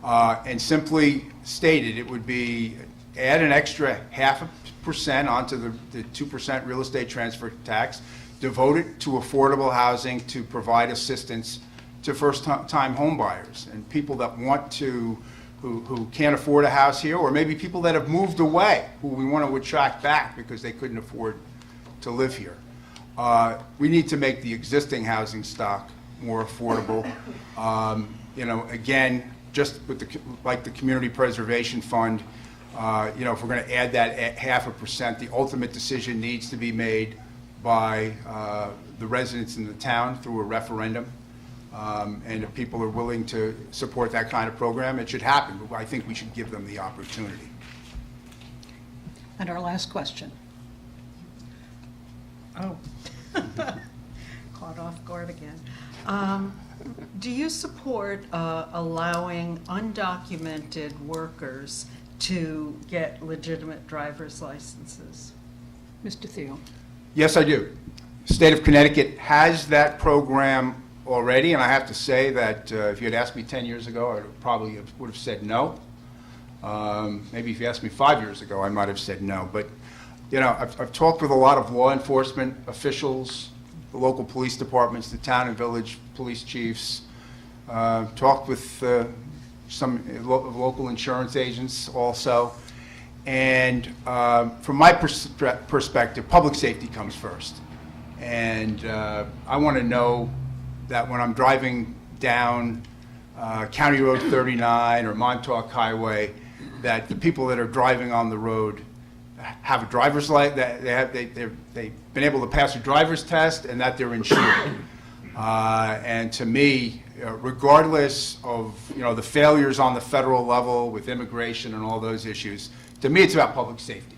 And simply stated, it would be add an extra 0.5% onto the 2% real estate transfer tax, devote it to affordable housing to provide assistance to first-time home buyers and people that want to, who can't afford a house here, or maybe people that have moved away, who we want to attract back because they couldn't afford to live here. We need to make the existing housing stock more affordable. Again, just with like the Community Preservation Fund, if we're going to add that 0.5%, the ultimate decision needs to be made by the residents in the town through a referendum. And if people are willing to support that kind of program, it should happen. But I think we should give them the opportunity. And our last question. Oh, caught off guard again. Do you support allowing undocumented workers to get legitimate driver's licenses? Mr. Thiele. Yes, I do. The state of Connecticut has that program already, and I have to say that if you had asked me 10 years ago, I probably would have said no. Maybe if you asked me 5 years ago, I might have said no. But I've talked with a lot of law enforcement officials, the local police departments, the town and village police chiefs, talked with some local insurance agents also. And from my perspective, public safety comes first. And I want to know that when I'm driving down County Road 39 or Montauk Highway, that the people that are driving on the road have a driver's license, that they've been able to pass a driver's test, and that they're insured. And to me, regardless of the failures on the federal level with immigration and all those issues, to me it's about public safety.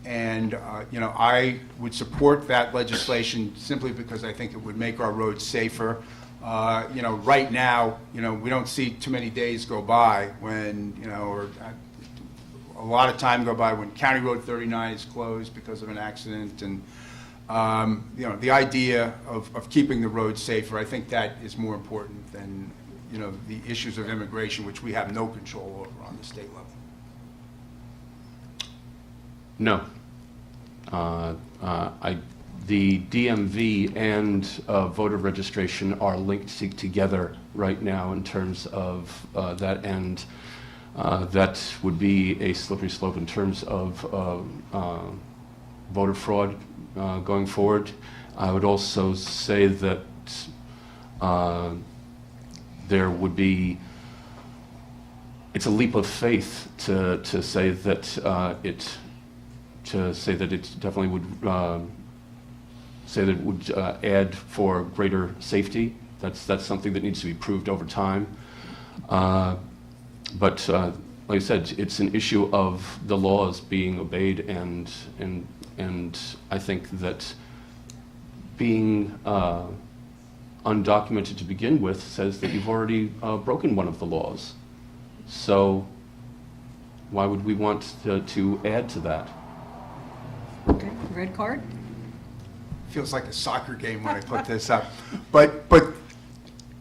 And I would support that legislation simply because I think it would make our roads safer. Right now, we don't see too many days go by when or a lot of time go by when County Road 39 is closed because of an accident. And the idea of keeping the roads safer, I think that is more important than the issues of immigration, which we have no control over on the state level. No. The DMV and voter registration are linked together right now in terms of that, and that would be a slippery slope in terms of voter fraud going forward. I would also say that there would be, it's a leap of faith to say that it definitely would say that it would add for greater safety. That's something that needs to be proved over time. But like I said, it's an issue of the laws being obeyed, and I think that being undocumented to begin with says that you've already broken one of the laws. So why would we want to add to that? Okay, red card? Feels like a soccer game when I put this up. But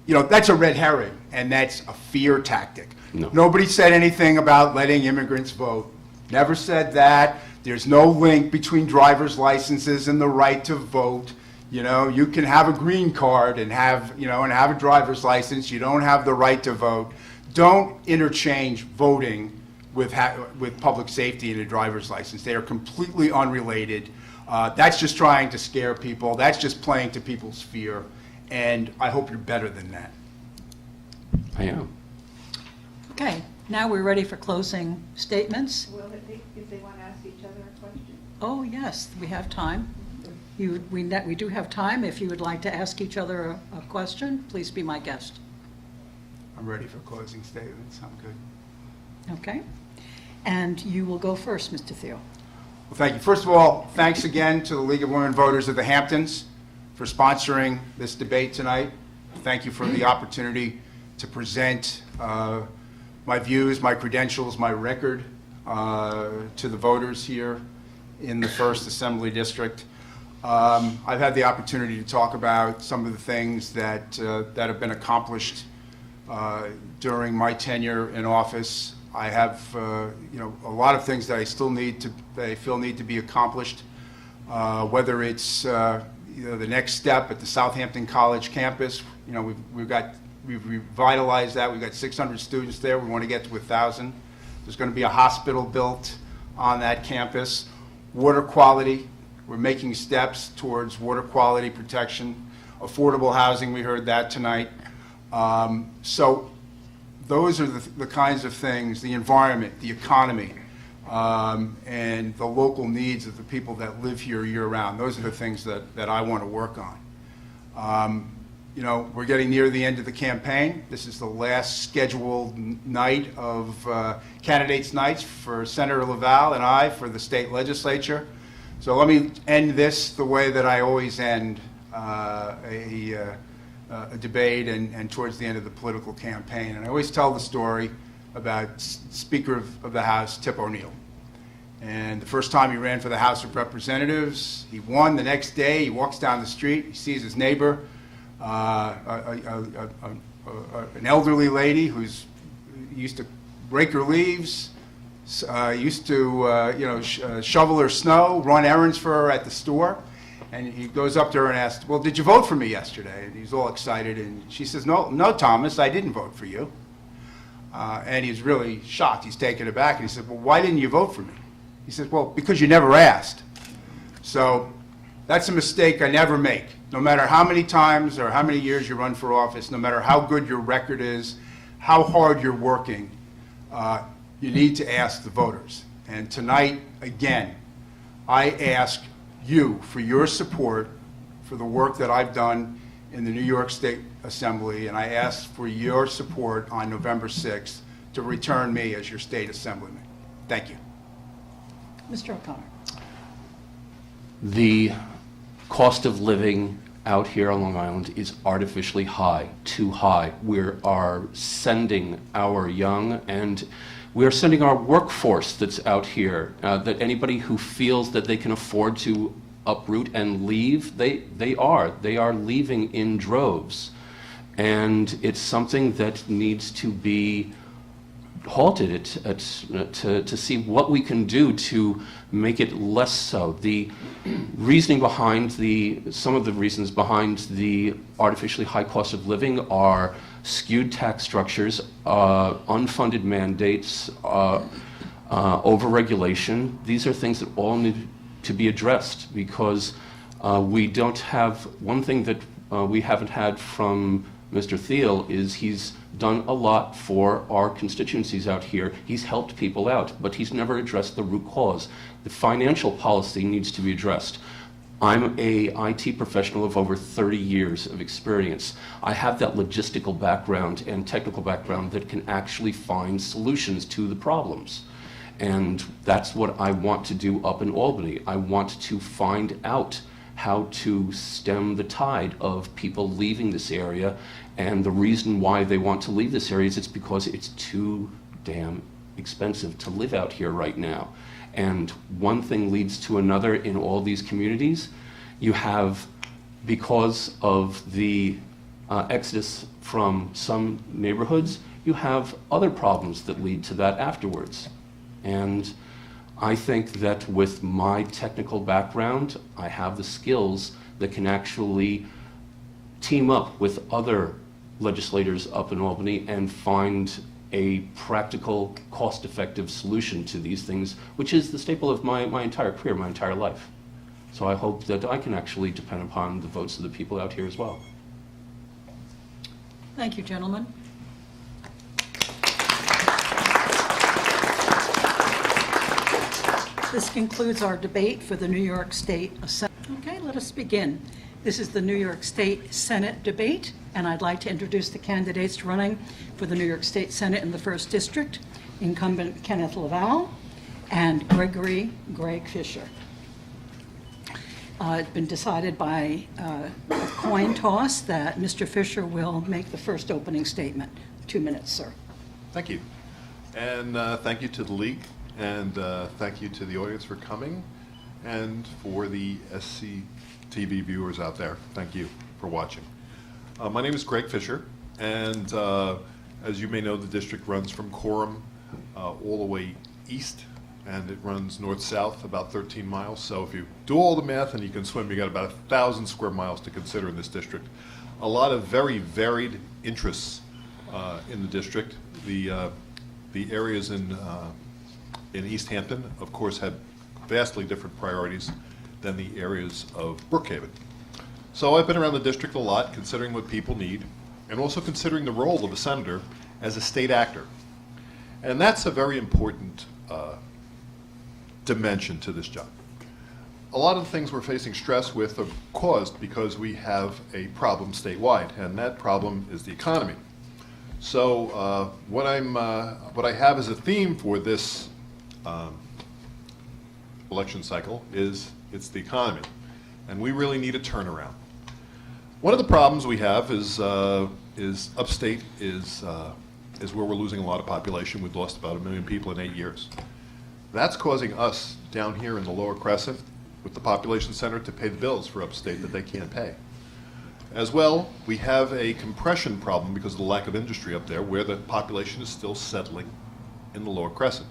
you know, that's a red herring, and that's a fear tactic. No. Nobody said anything about letting immigrants vote. Never said that. There's no link between driver's licenses and the right to vote. You know, you can have a green card and have a driver's license. You don't have the right to vote. Don't interchange voting with public safety and a driver's license. They are completely unrelated. That's just trying to scare people. That's just playing to people's fear. And I hope you're better than that. I am. Okay, now we're ready for closing statements. Well, if they want to ask each other a question. Oh, yes, we have time. We do have time. If you would like to ask each other a question, please be my guest. I'm ready for closing statements. I'm good. Okay? And you will go first, Mr. Thiele. Well, thank you. First of all, thanks again to the League of Women Voters of the Hamptons for sponsoring this debate tonight. Thank you for the opportunity to present my views, my credentials, my record to the voters here in the 1st Assembly District. I've had the opportunity to talk about some of the things that have been accomplished during my tenure in office. I have, a lot of things that I feel need to be accomplished. Whether it's the next step at the Southampton College campus, we've revitalized that. We've got 600 students there. We want to get to 1,000. There's going to be a hospital built on that campus. Water quality. We're making steps towards water quality protection. Affordable housing, we heard that tonight. So those are the kinds of things, the environment, the economy, and the local needs of the people that live here year-round. Those are the things that I want to work on. We're getting near the end of the campaign. This is the last scheduled night of candidates' nights for Senator LaValle and I for the state legislature. So let me end this the way that I always end a debate and towards the end of the political campaign. And I always tell the story about Speaker of the House, Tip O'Neill. And the first time he ran for the House of Representatives, he won. The next day, he walks down the street, he sees his neighbor, an elderly lady who's used to rake her leaves, used to shovel her snow, run errands for her at the store. And he goes up to her and asks, well, did you vote for me yesterday? And he's all excited. And she says, no, Thomas, I didn't vote for you. And he's really shocked. He's taken aback. And he said, well, why didn't you vote for me? He says, well, because you never asked. So that's a mistake I never make. No matter how many times or how many years you run for office, no matter how good your record is, how hard you're working, you need to ask the voters. And tonight, again, I ask you for your support for the work that I've done in the New York State Assembly, and I ask for your support on November 6th to return me as your state assemblyman. Thank you. Mr. O'Connor. The cost of living out here on Long Island is artificially high, too high. We are sending our young and we are sending our workforce that's out here, that anybody who feels that they can afford to uproot and leave, they are leaving in droves. And it's something that needs to be halted to see what we can do to make it less so. The reasoning behind some of the reasons behind the artificially high cost of living are skewed tax structures, unfunded mandates, overregulation. These are things that all need to be addressed, because we don't have, one thing that we haven't had from Mr. Thiele is he's done a lot for our constituencies out here. He's helped people out, but he's never addressed the root cause. The financial policy needs to be addressed. I'm a IT professional of over 30 years of experience. I have that logistical background and technical background that can actually find solutions to the problems. And that's what I want to do up in Albany. I want to find out how to stem the tide of people leaving this area. And the reason why they want to leave this area is it's because it's too damn expensive to live out here right now. And one thing leads to another in all these communities. You have, because of the exodus from some neighborhoods, you have other problems that lead to that afterwards. And I think that with my technical background, I have the skills that can actually team up with other legislators up in Albany and find a practical, cost-effective solution to these things, which is the staple of my entire career, my entire life. So I hope that I can actually depend upon the votes of the people out here as well. Thank you, gentlemen. This concludes our debate for the New York State Assembly. Okay, let us begin. This is the New York State Senate debate, and I'd like to introduce the candidates running for the New York State Senate in the 1st District, incumbent Kenneth LaValle and Greg Fischer. It's been decided by a coin toss that Mr. Fischer will make the first opening statement. 2 minutes, sir. Thank you. And thank you to the League, and thank you to the audience for coming, and for the SCTV viewers out there, thank you for watching. My name is Greg Fischer, and as you may know, the district runs from Coram all the way east, and it runs north-south about 13 miles. So if you do all the math and you can swim, you got about 1,000 square miles to consider in this district. A lot of very varied interests in the district. The areas in East Hampton, of course, have vastly different priorities than the areas of Brookhaven. So I've been around the district a lot, considering what people need, and also considering the role of a senator as a state actor. And that's a very important dimension to this job. A lot of the things we're facing stress with are caused because we have a problem statewide, and that problem is the economy. So what I have as a theme for this election cycle is it's the economy, and we really need a turnaround. One of the problems we have is upstate is where we're losing a lot of population. We've lost about 1 million people in 8 years. That's causing us down here in the Lower Crescent with the population center to pay the bills for upstate that they can't pay. As well, we have a compression problem because of the lack of industry up there, where the population is still settling in the Lower Crescent.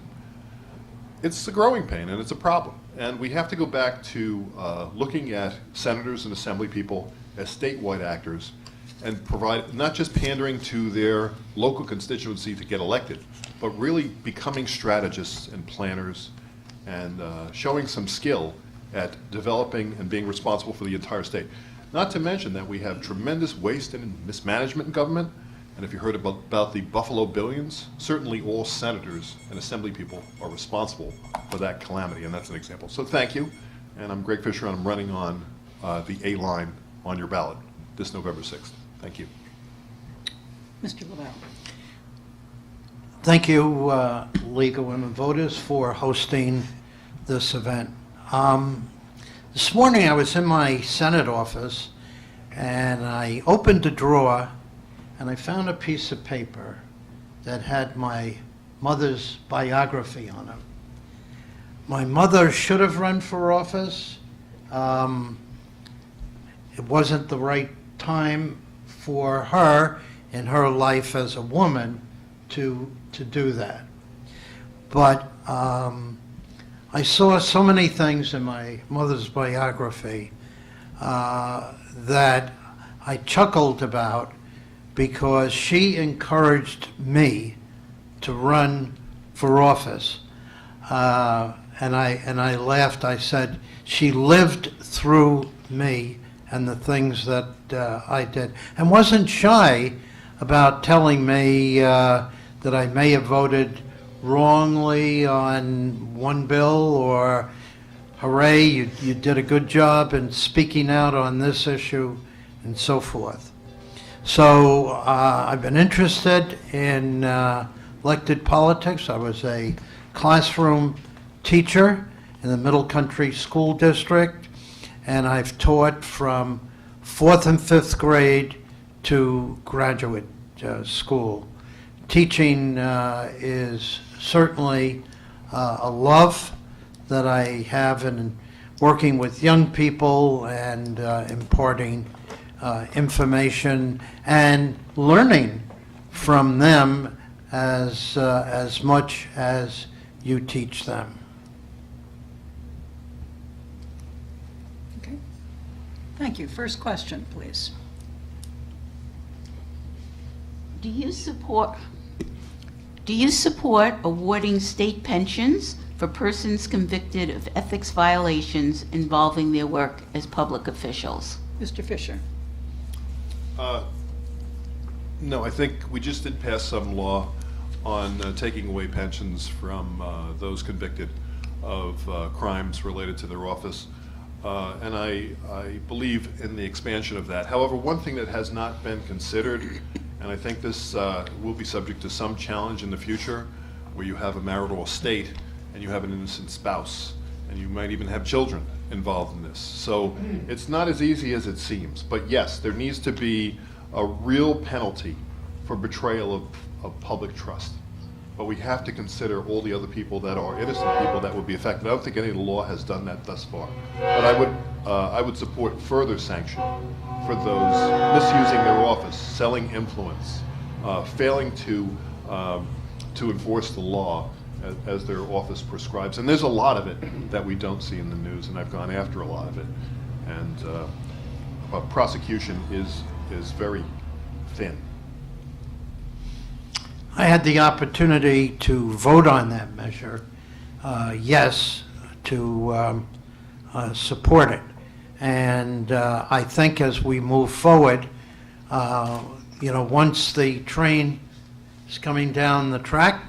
It's a growing pain, and it's a problem. And we have to go back to looking at senators and assembly people as statewide actors and provide, not just pandering to their local constituency to get elected, but really becoming strategists and planners and showing some skill at developing and being responsible for the entire state. Not to mention that we have tremendous waste and mismanagement in government, and if you heard about the Buffalo billions, certainly all senators and assembly people are responsible for that calamity, and that's an example. So thank you, and I'm Greg Fischer, and I'm running on the A line on your ballot this November 6th. Thank you. Mr. LaValle. Thank you, League of Women Voters, for hosting this event. This morning I was in my Senate office and I opened a drawer and I found a piece of paper that had my mother's biography on it. My mother should have run for office. It wasn't the right time for her in her life as a woman to do that. But I saw so many things in my mother's biography that I chuckled about, because she encouraged me to run for office. I laughed. I said, she lived through me and the things that I did, and wasn't shy about telling me that I may have voted wrongly on one bill, or hooray, you did a good job in speaking out on this issue, and so forth. So I've been interested in elected politics. I was a classroom teacher in the Middle Country School District, and I've taught from 4th and 5th grade to graduate school. Teaching is certainly a love that I have in working with young people and imparting information and learning from them as much as you teach them. Okay. Thank you. First question, please. Do you support awarding state pensions for persons convicted of ethics violations involving their work as public officials? Mr. Fischer. No, I think we just did pass some law on taking away pensions from those convicted of crimes related to their office. And I believe in the expansion of that. However, one thing that has not been considered, and I think this will be subject to some challenge in the future, where you have a marital estate and you have an innocent spouse, and you might even have children involved in this. So it's not as easy as it seems. But yes, there needs to be a real penalty for betrayal of public trust. But we have to consider all the other people that are innocent people that would be affected. I don't think any law has done that thus far. But I would support further sanction for those misusing their office, selling influence, failing to enforce the law as their office prescribes. And there's a lot of it that we don't see in the news, and I've gone after a lot of it. And prosecution is very thin. I had the opportunity to vote on that measure, yes, to support it. And I think as we move forward, once the train is coming down the track,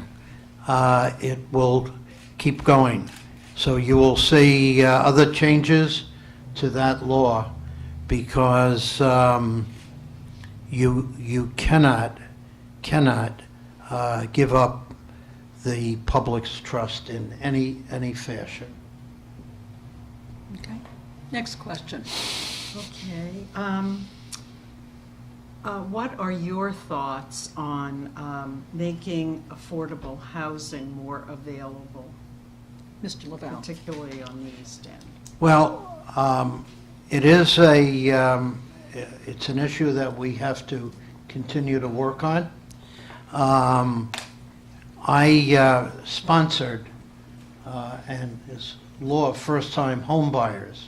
it will keep going. So you will see other changes to that law, because you cannot give up the public's trust in any fashion. Okay. Next question. Okay. What are your thoughts on making affordable housing more available, Mr. LaValle. particularly on the East End? Well, it is it's an issue that we have to continue to work on. I sponsored and is law of first-time home buyers,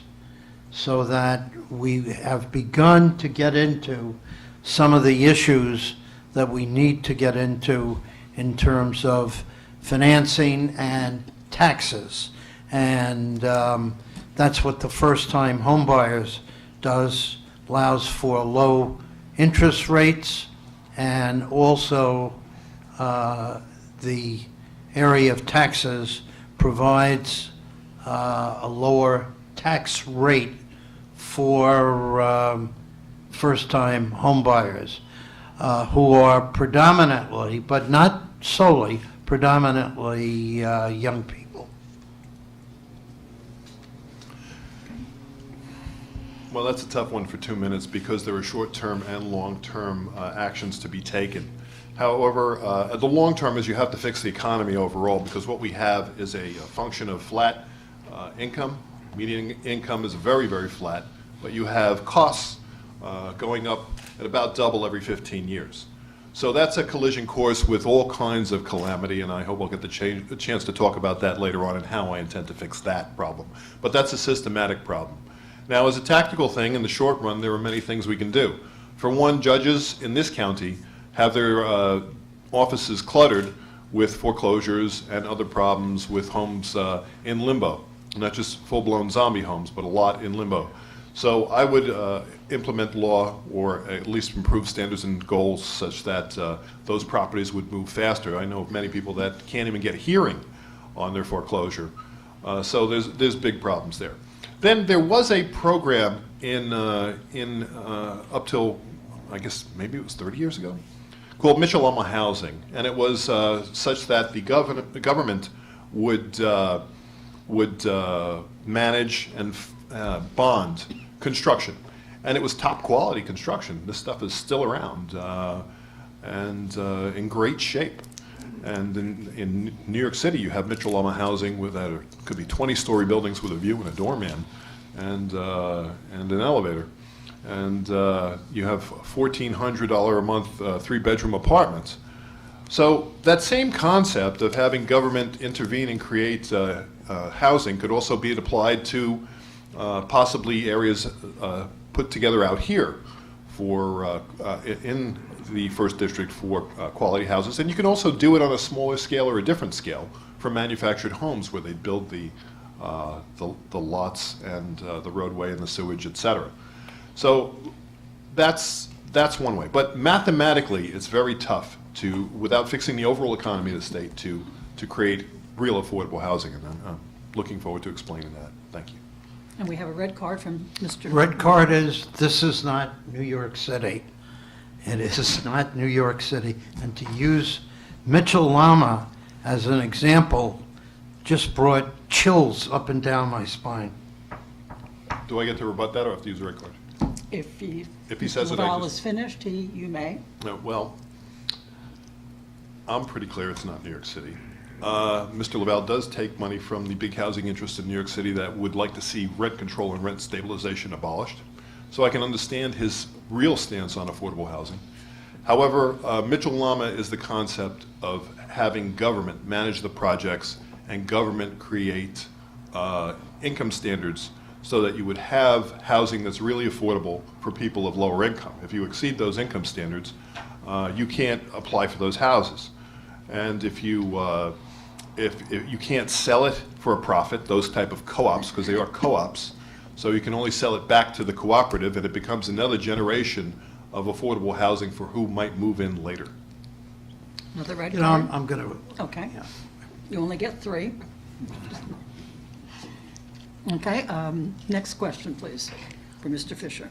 so that we have begun to get into some of the issues that we need to get into in terms of financing and taxes. And that's what the first-time home buyers does, allows for low interest rates, and also the area of taxes provides a lower tax rate for first-time home buyers who are predominantly, but not solely, predominantly young people. Well, that's a tough one for 2 minutes, because there are short-term and long-term actions to be taken. However, the long term is you have to fix the economy overall, because what we have is a function of flat income. Median income is very, very flat, but you have costs going up at about double every 15 years. So that's a collision course with all kinds of calamity, and I hope I'll get the chance to talk about that later on and how I intend to fix that problem. But that's a systematic problem. Now, as a tactical thing, in the short run, there are many things we can do. For one, judges in this county have their offices cluttered with foreclosures and other problems with homes in limbo, not just full-blown zombie homes, but a lot in limbo. So I would implement law, or at least improve standards and goals such that those properties would move faster. I know of many people that can't even get a hearing on their foreclosure. So there's big problems there. Then there was a program in up till, I guess maybe it was 30 years ago, called Mitchell-Lama Housing, and it was such that the government would manage and bond construction, and it was top quality construction. This stuff is still around and in great shape. And in New York City, you have Mitchell-Lama Housing with that could be 20-story buildings with a view and a doorman and an elevator. And you have $1,400 a month 3-bedroom apartments. So that same concept of having government intervene and create housing could also be applied to possibly areas put together out here for in the first district for quality houses. And you can also do it on a smaller scale or a different scale for manufactured homes where they build the lots and the roadway and the sewage, et cetera. So that's one way. But mathematically, it's very tough to, without fixing the overall economy of the state, to create real affordable housing. And I'm looking forward to explaining that. Thank you. And we have a red card from Mr. Red card is, this is not New York City. It is not New York City. And to use Mitchell-Lama as an example just brought chills up and down my spine. Do I get to rebut that, or have to use the red card? If he says it, I LaValle just- is finished, you may. No, well, I'm pretty clear it's not New York City. Mr. LaValle does take money from the big housing interests in New York City that would like to see rent control and rent stabilization abolished. So I can understand his real stance on affordable housing. However, Mitchell-Lama is the concept of having government manage the projects and government create income standards so that you would have housing that's really affordable for people of lower income. If you exceed those income standards, you can't apply for those houses. And if you can't sell it for a profit, those type of co-ops, because they are co-ops, so you can only sell it back to the cooperative, and it becomes another generation of affordable housing for who might move in later. Another red You know, card? I'm going to, Okay. yeah. You only get 3. Okay, next question, please, for Mr. Fischer.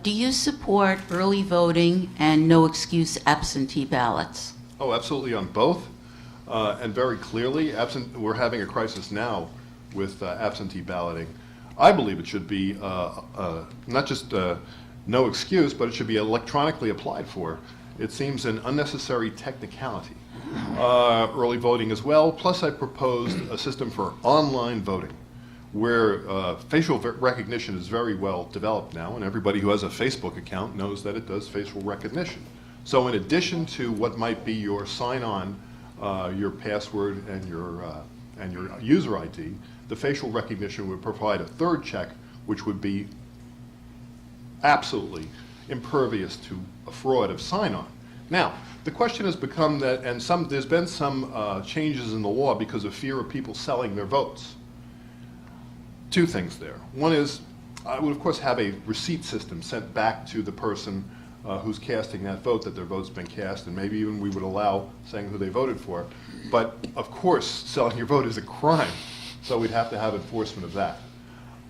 Do you support early voting and no excuse absentee ballots? Oh, absolutely on both, and very clearly. We're having a crisis now with absentee balloting. I believe it should be not just no excuse, but it should be electronically applied for. It seems an unnecessary technicality. Early voting as well, plus I proposed a system for online voting, where facial recognition is very well developed now, and everybody who has a Facebook account knows that it does facial recognition. So in addition to what might be your sign-on, your password, and your user ID, the facial recognition would provide a third check, which would be absolutely impervious to a fraud of sign-on. Now, the question has become that, and there's been some changes in the law because of fear of people selling their votes. 2 things there. One is, I would of course have a receipt system sent back to the person who's casting that vote, that their vote's been cast, and maybe even we would allow saying who they voted for. But of course, selling your vote is a crime, so we'd have to have enforcement of that.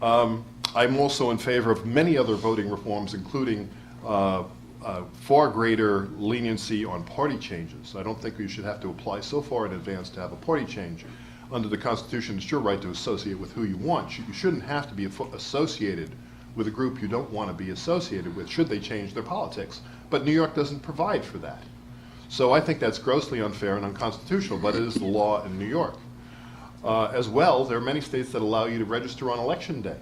I'm also in favor of many other voting reforms, including far greater leniency on party changes. I don't think you should have to apply so far in advance to have a party change. Under the Constitution, it's your right to associate with who you want. You shouldn't have to be associated with a group you don't want to be associated with, should they change their politics. But New York doesn't provide for that. So I think that's grossly unfair and unconstitutional, but it is the law in New York. As well, there are many states that allow you to register on election day.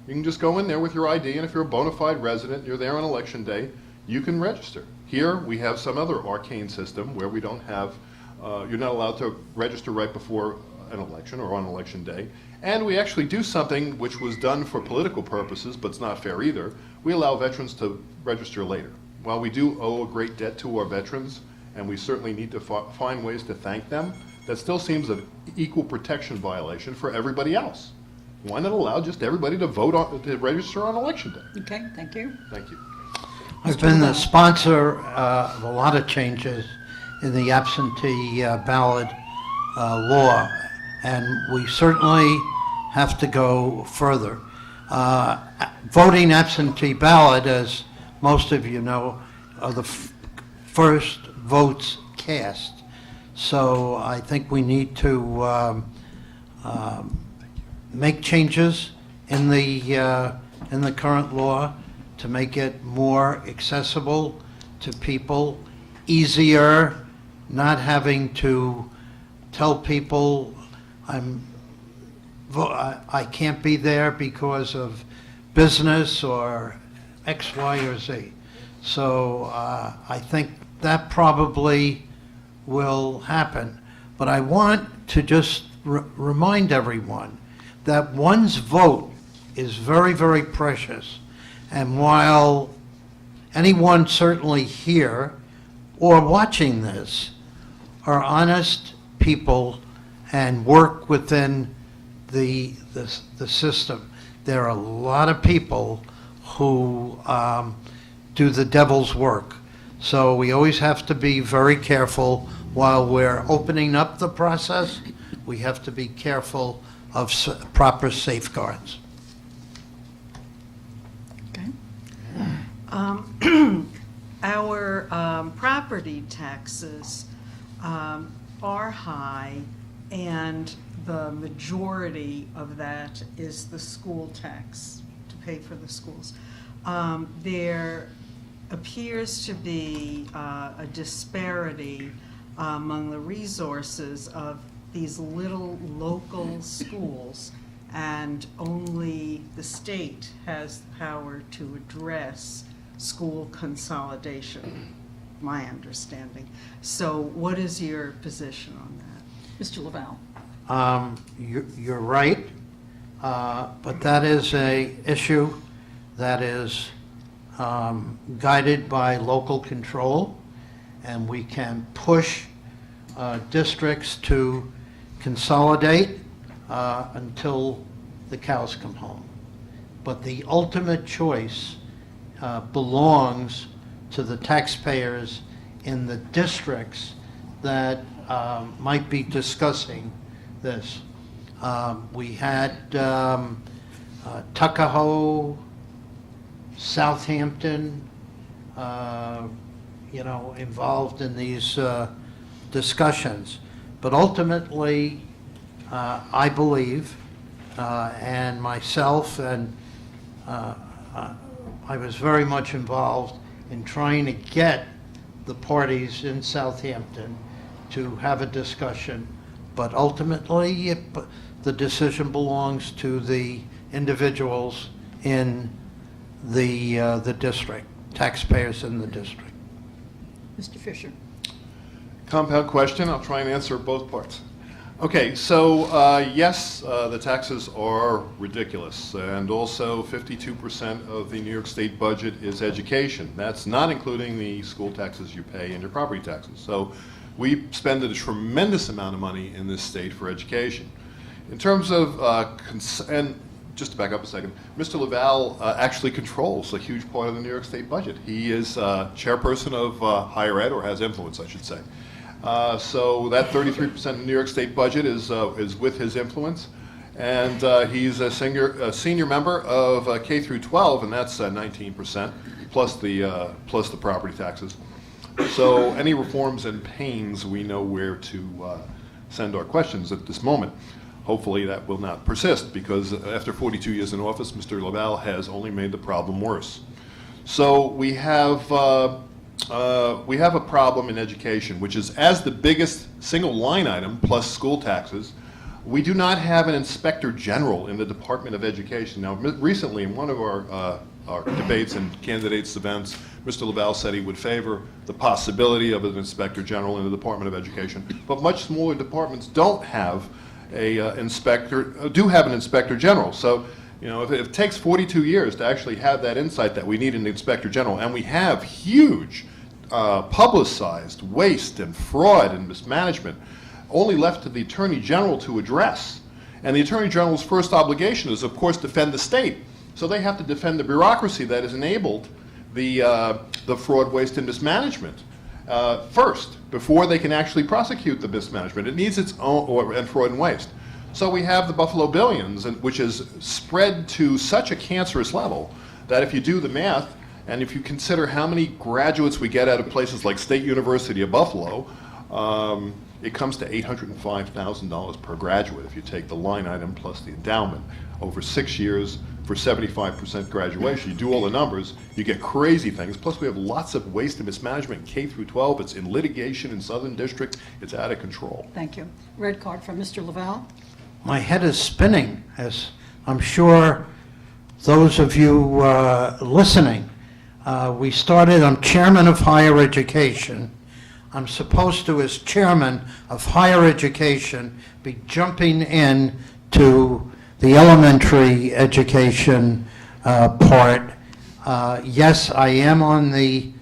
You can just go in there with your ID, and if you're a bona fide resident, you're there on election day, you can register. Here, we have some other arcane system where we don't have, you're not allowed to register right before an election or on election day. And we actually do something which was done for political purposes, but it's not fair either. We allow veterans to register later. While we do owe a great debt to our veterans and we certainly need to find ways to thank them, that still seems an equal protection violation for everybody else. Why not allow just everybody to to register on election day? Okay, thank you. Thank you. I've been the sponsor of a lot of changes in the absentee ballot law, and we certainly have to go further. Voting absentee ballot, as most of you know, are the first votes cast. So I think we need to make changes in the current law to make it more accessible to people, easier, not having to tell people I can't be there because of business or X, Y, or Z. So I think that probably will happen. But I want to just remind everyone that one's vote is very, very precious. And while anyone certainly here or watching this are honest people and work within the system, there are a lot of people who do the devil's work. So we always have to be very careful while we're opening up the process. We have to be careful of proper safeguards. Our property taxes are high, and the majority of that is the school tax to pay for the schools. There appears to be a disparity among the resources of these little local schools, and only the state has the power to address school consolidation, my understanding. So what is your position on that? Mr. LaValle. You're right, but that is a issue that is guided by local control, and we can push districts to consolidate until the cows come home. But the ultimate choice belongs to the taxpayers in the districts that might be discussing this. We had Tuckahoe, Southampton, involved in these discussions. But ultimately, I believe, and myself, and I was very much involved in trying to get the parties in Southampton to have a discussion, but ultimately the decision belongs to the individuals in the district, taxpayers in the district. Mr. Fischer. Compound question, I'll try and answer both parts. Okay, so yes, the taxes are ridiculous, and also 52% of the New York State budget is education. That's not including the school taxes you pay and your property taxes. So we spend a tremendous amount of money in this state for education. In terms of, and just to back up a second, Mr. LaValle actually controls a huge part of the New York State budget. He is chairperson of higher ed, or has influence, I should say. So that 33% of the New York State budget is with his influence, and he's a senior member of K through 12, and that's 19% plus the property taxes. So any reforms and pains, we know where to send our questions at this moment. Hopefully that will not persist, because after 42 years in office, Mr. LaValle has only made the problem worse. So we have a problem in education, which is, as the biggest single line item plus school taxes, we do not have an inspector general in the Department of Education. Now, recently in one of our debates and candidates events, Mr. LaValle said he would favor the possibility of an inspector general in the Department of Education, but much smaller departments don't have an inspector general. So, if it takes 42 years to actually have that insight that we need an inspector general, and we have huge publicized waste and fraud and mismanagement only left to the Attorney General to address. And the Attorney General's first obligation is, of course, defend the state. So they have to defend the bureaucracy that has enabled the fraud, waste, and mismanagement first, before they can actually prosecute the mismanagement. It needs its own, and fraud and waste. So we have the Buffalo Billions, which is spread to such a cancerous level that if you do the math, and if you consider how many graduates we get out of places like State University of Buffalo, it comes to $805,000 per graduate if you take the line item plus the endowment over 6 years for 75% graduation. You do all the numbers, you get crazy things. Plus we have lots of waste and mismanagement in K through 12. It's in litigation in Southern District. It's out of control. Thank you. Red card from Mr. LaValle. My head is spinning, as I'm sure those of you listening. We started, I'm chairman of higher education. I'm supposed to, as chairman of higher education, be jumping in to the elementary education part. Yes, I am on the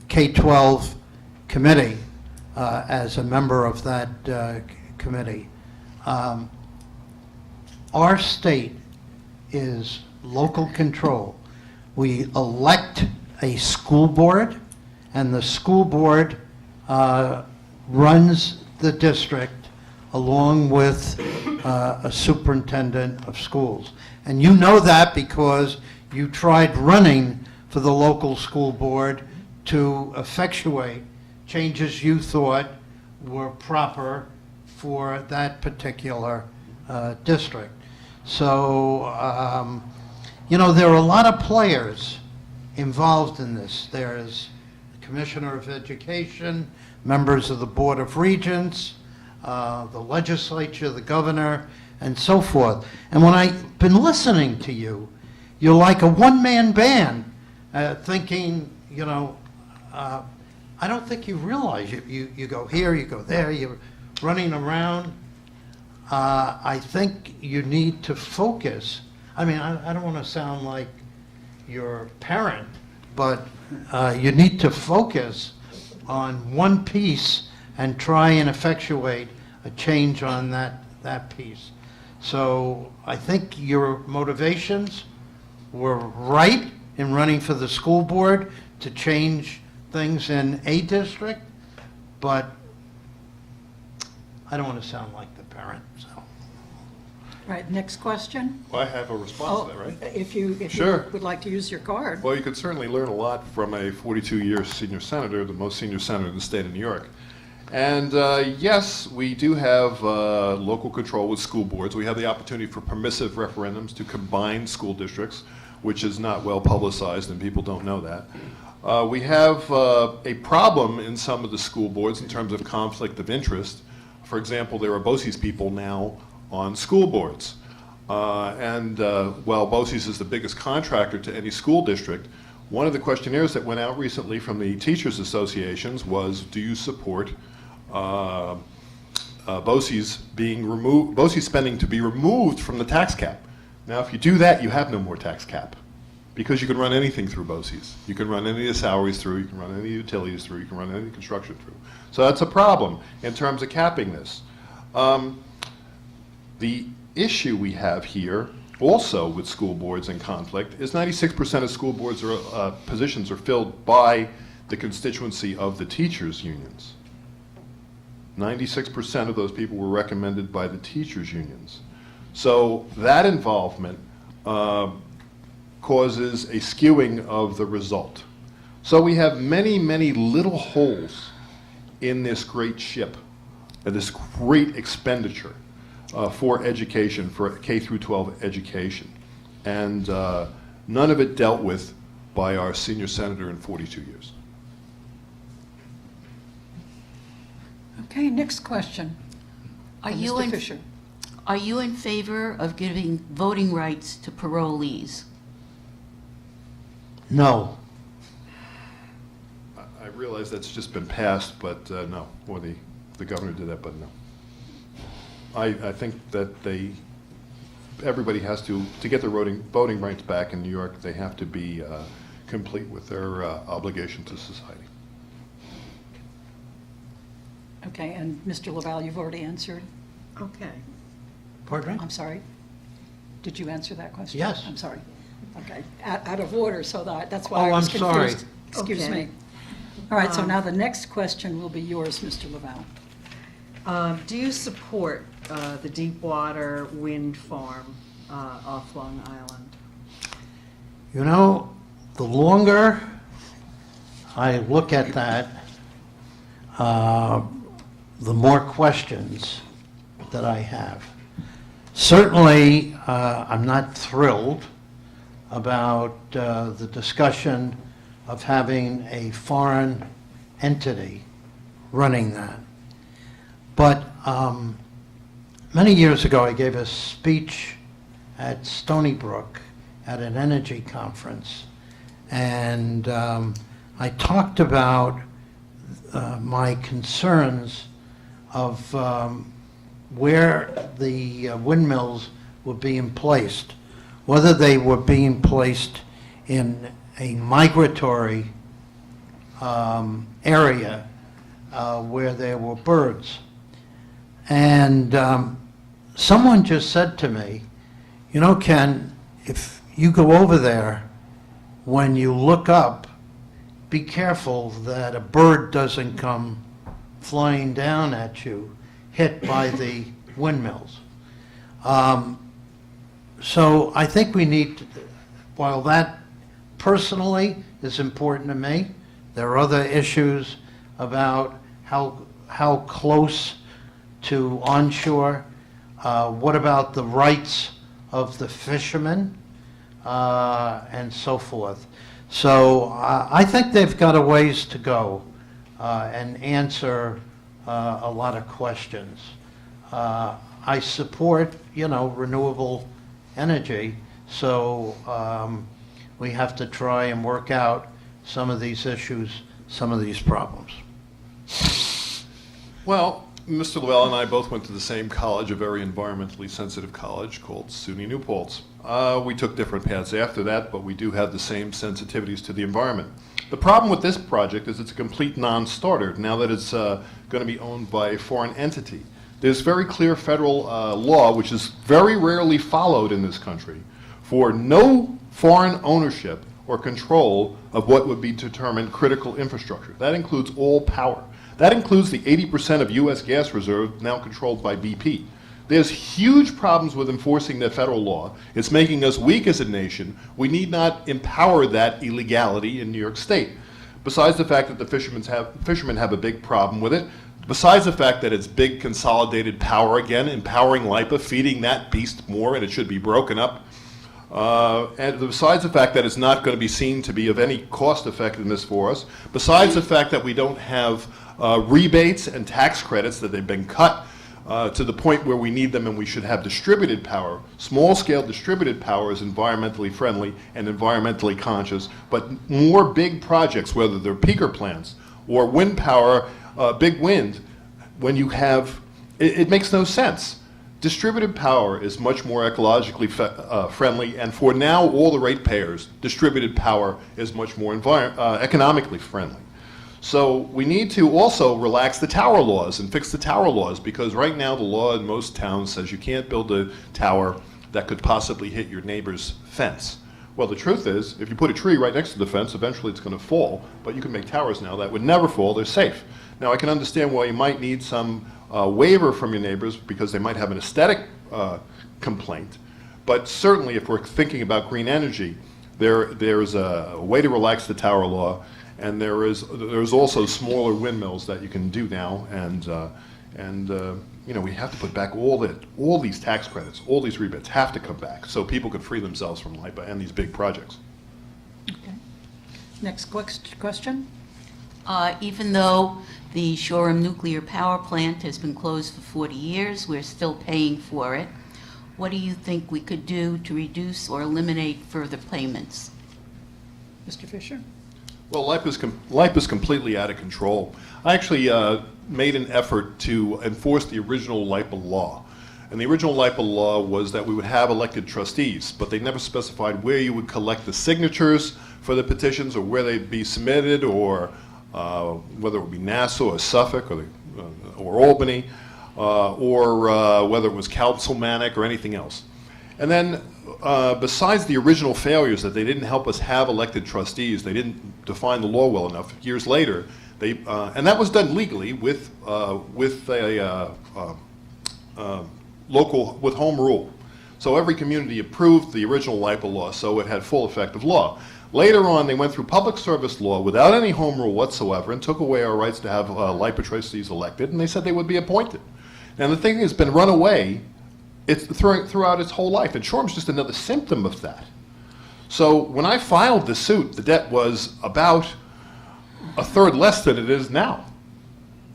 K-12 committee as a member of that committee. Our state is local control. We elect a school board, and the school board runs the district along with a superintendent of schools. And you know that because you tried running for the local school board to effectuate changes you thought were proper for that particular district. So, you know, there are a lot of players involved in this. There's the Commissioner of Education, members of the Board of Regents, the legislature, the governor, and so forth. And when I've been listening to you, you're like a one-man band thinking, you know, I don't think you realize you go here, you go there, you're running around. I think you need to focus. I mean, I don't want to sound like your parent, but you need to focus on one piece and try and effectuate a change on that piece. So I think your motivations were right in running for the school board to change things in a district, but I don't want to sound like the parent, so. Right, next question. Well, I have a response to that, right? If you Sure. would like to use your card. Well, you could certainly learn a lot from a 42-year senior senator, the most senior senator in the state of New York. And yes, we do have local control with school boards. We have the opportunity for permissive referendums to combine school districts, which is not well publicized and people don't know that. We have a problem in some of the school boards in terms of conflict of interest. For example, there are BOCES people now on school boards. While BOCES is the biggest contractor to any school district, one of the questionnaires that went out recently from the teachers associations was, do you support BOCES spending to be removed from the tax cap? Now, if you do that, you have no more tax cap, because you can run anything through BOCES. You can run any of the salaries through, you can run any of the utilities through, you can run any construction through. So that's a problem in terms of capping this. The issue we have here, also with school boards in conflict, is 96% of school boards positions are filled by the constituency of the teachers' unions. 96% of those people were recommended by the teachers' unions. So that involvement causes a skewing of the result. So we have many, many little holes in this great ship, this great expenditure for education, for K through 12 education. And none of it dealt with by our senior senator in 42 years. Okay, next question. Are From you Mr. in Fischer. Are you in favor of giving voting rights to parolees? No. I realize that's just been passed, but no. Or the governor did that, but no. I think that everybody has to get their voting rights back in New York, they have to be complete with their obligation to society. Okay, and Mr. LaValle, you've already answered. Okay. Pardon me? I'm sorry. Did you answer that question? Yes. I'm sorry. Okay, out of order, so that's why Oh, I was I'm confused. sorry. Excuse Okay. me. All right, so now the next question will be yours, Mr. LaValle. Do you support the Deepwater Wind Farm off Long Island? You know, the longer I look at that, the more questions that I have. Certainly, I'm not thrilled about the discussion of having a foreign entity running that. But many years ago, I gave a speech at Stony Brook at an energy conference, and I talked about my concerns of where the windmills were being placed, whether they were being placed in a migratory area where there were birds. And someone just said to me, you know, Ken, if you go over there, when you look up, be careful that a bird doesn't come flying down at you, hit by the windmills. So I think we need, while that personally is important to me, there are other issues about how close to onshore, what about the rights of the fishermen, and so forth. So I think they've got a ways to go and answer a lot of questions. I support, you know, renewable energy, so we have to try and work out some of these issues, some of these problems. Well, Mr. LaValle and I both went to the same college, a very environmentally sensitive college called SUNY New Paltz. We took different paths after that, but we do have the same sensitivities to the environment. The problem with this project is it's a complete non-starter now that it's going to be owned by a foreign entity. There's very clear federal law, which is very rarely followed in this country, for no foreign ownership or control of what would be determined critical infrastructure. That includes all power. That includes the 80% of U.S. gas reserve now controlled by BP. There's huge problems with enforcing that federal law. It's making us weak as a nation. We need not empower that illegality in New York State. Besides the fact that the fishermen have a big problem with it, besides the fact that it's big consolidated power again, empowering LIPA, feeding that beast more, and it should be broken up. And besides the fact that it's not going to be seen to be of any cost effectiveness for us, besides the fact that we don't have rebates and tax credits, that they've been cut to the point where we need them and we should have distributed power. Small-scale distributed power is environmentally friendly and environmentally conscious, but more big projects, whether they're peaker plants or wind power, big wind, when you have, it makes no sense. Distributed power is much more ecologically friendly, and for now, all the ratepayers, distributed power is much more economically friendly. So we need to also relax the tower laws and fix the tower laws, because right now the law in most towns says you can't build a tower that could possibly hit your neighbor's fence. Well, the truth is, if you put a tree right next to the fence, eventually it's going to fall, but you can make towers now that would never fall, they're safe. Now, I can understand why you might need some waiver from your neighbors because they might have an aesthetic complaint, but certainly if we're thinking about green energy, there's a way to relax the tower law, and there's also smaller windmills that you can do now, and you know, we have to put back all these tax credits, all these rebates have to come back so people can free themselves from LIPA and these big projects. Okay. Next question? Even though the Shoreham nuclear power plant has been closed for 40 years, we're still paying for it. What do you think we could do to reduce or eliminate further payments? Mr. Fischer? Well, LIPA's completely out of control. I actually made an effort to enforce the original LIPA law. And the original LIPA law was that we would have elected trustees, but they never specified where you would collect the signatures for the petitions, or where they'd be submitted, or whether it would be Nassau or Suffolk or Albany, or whether it was councilmanic or anything else. And then, besides the original failures that they didn't help us have elected trustees, they didn't define the law well enough. Years later, and that was done legally with a local, with home rule. So every community approved the original LIPA law, so it had full effect of law. Later on, they went through public service law without any home rule whatsoever and took away our rights to have LIPA trustees elected, and they said they would be appointed. Now the thing has been run away throughout its whole life, and Shorham's just another symptom of that. So when I filed the suit, the debt was about a third less than it is now.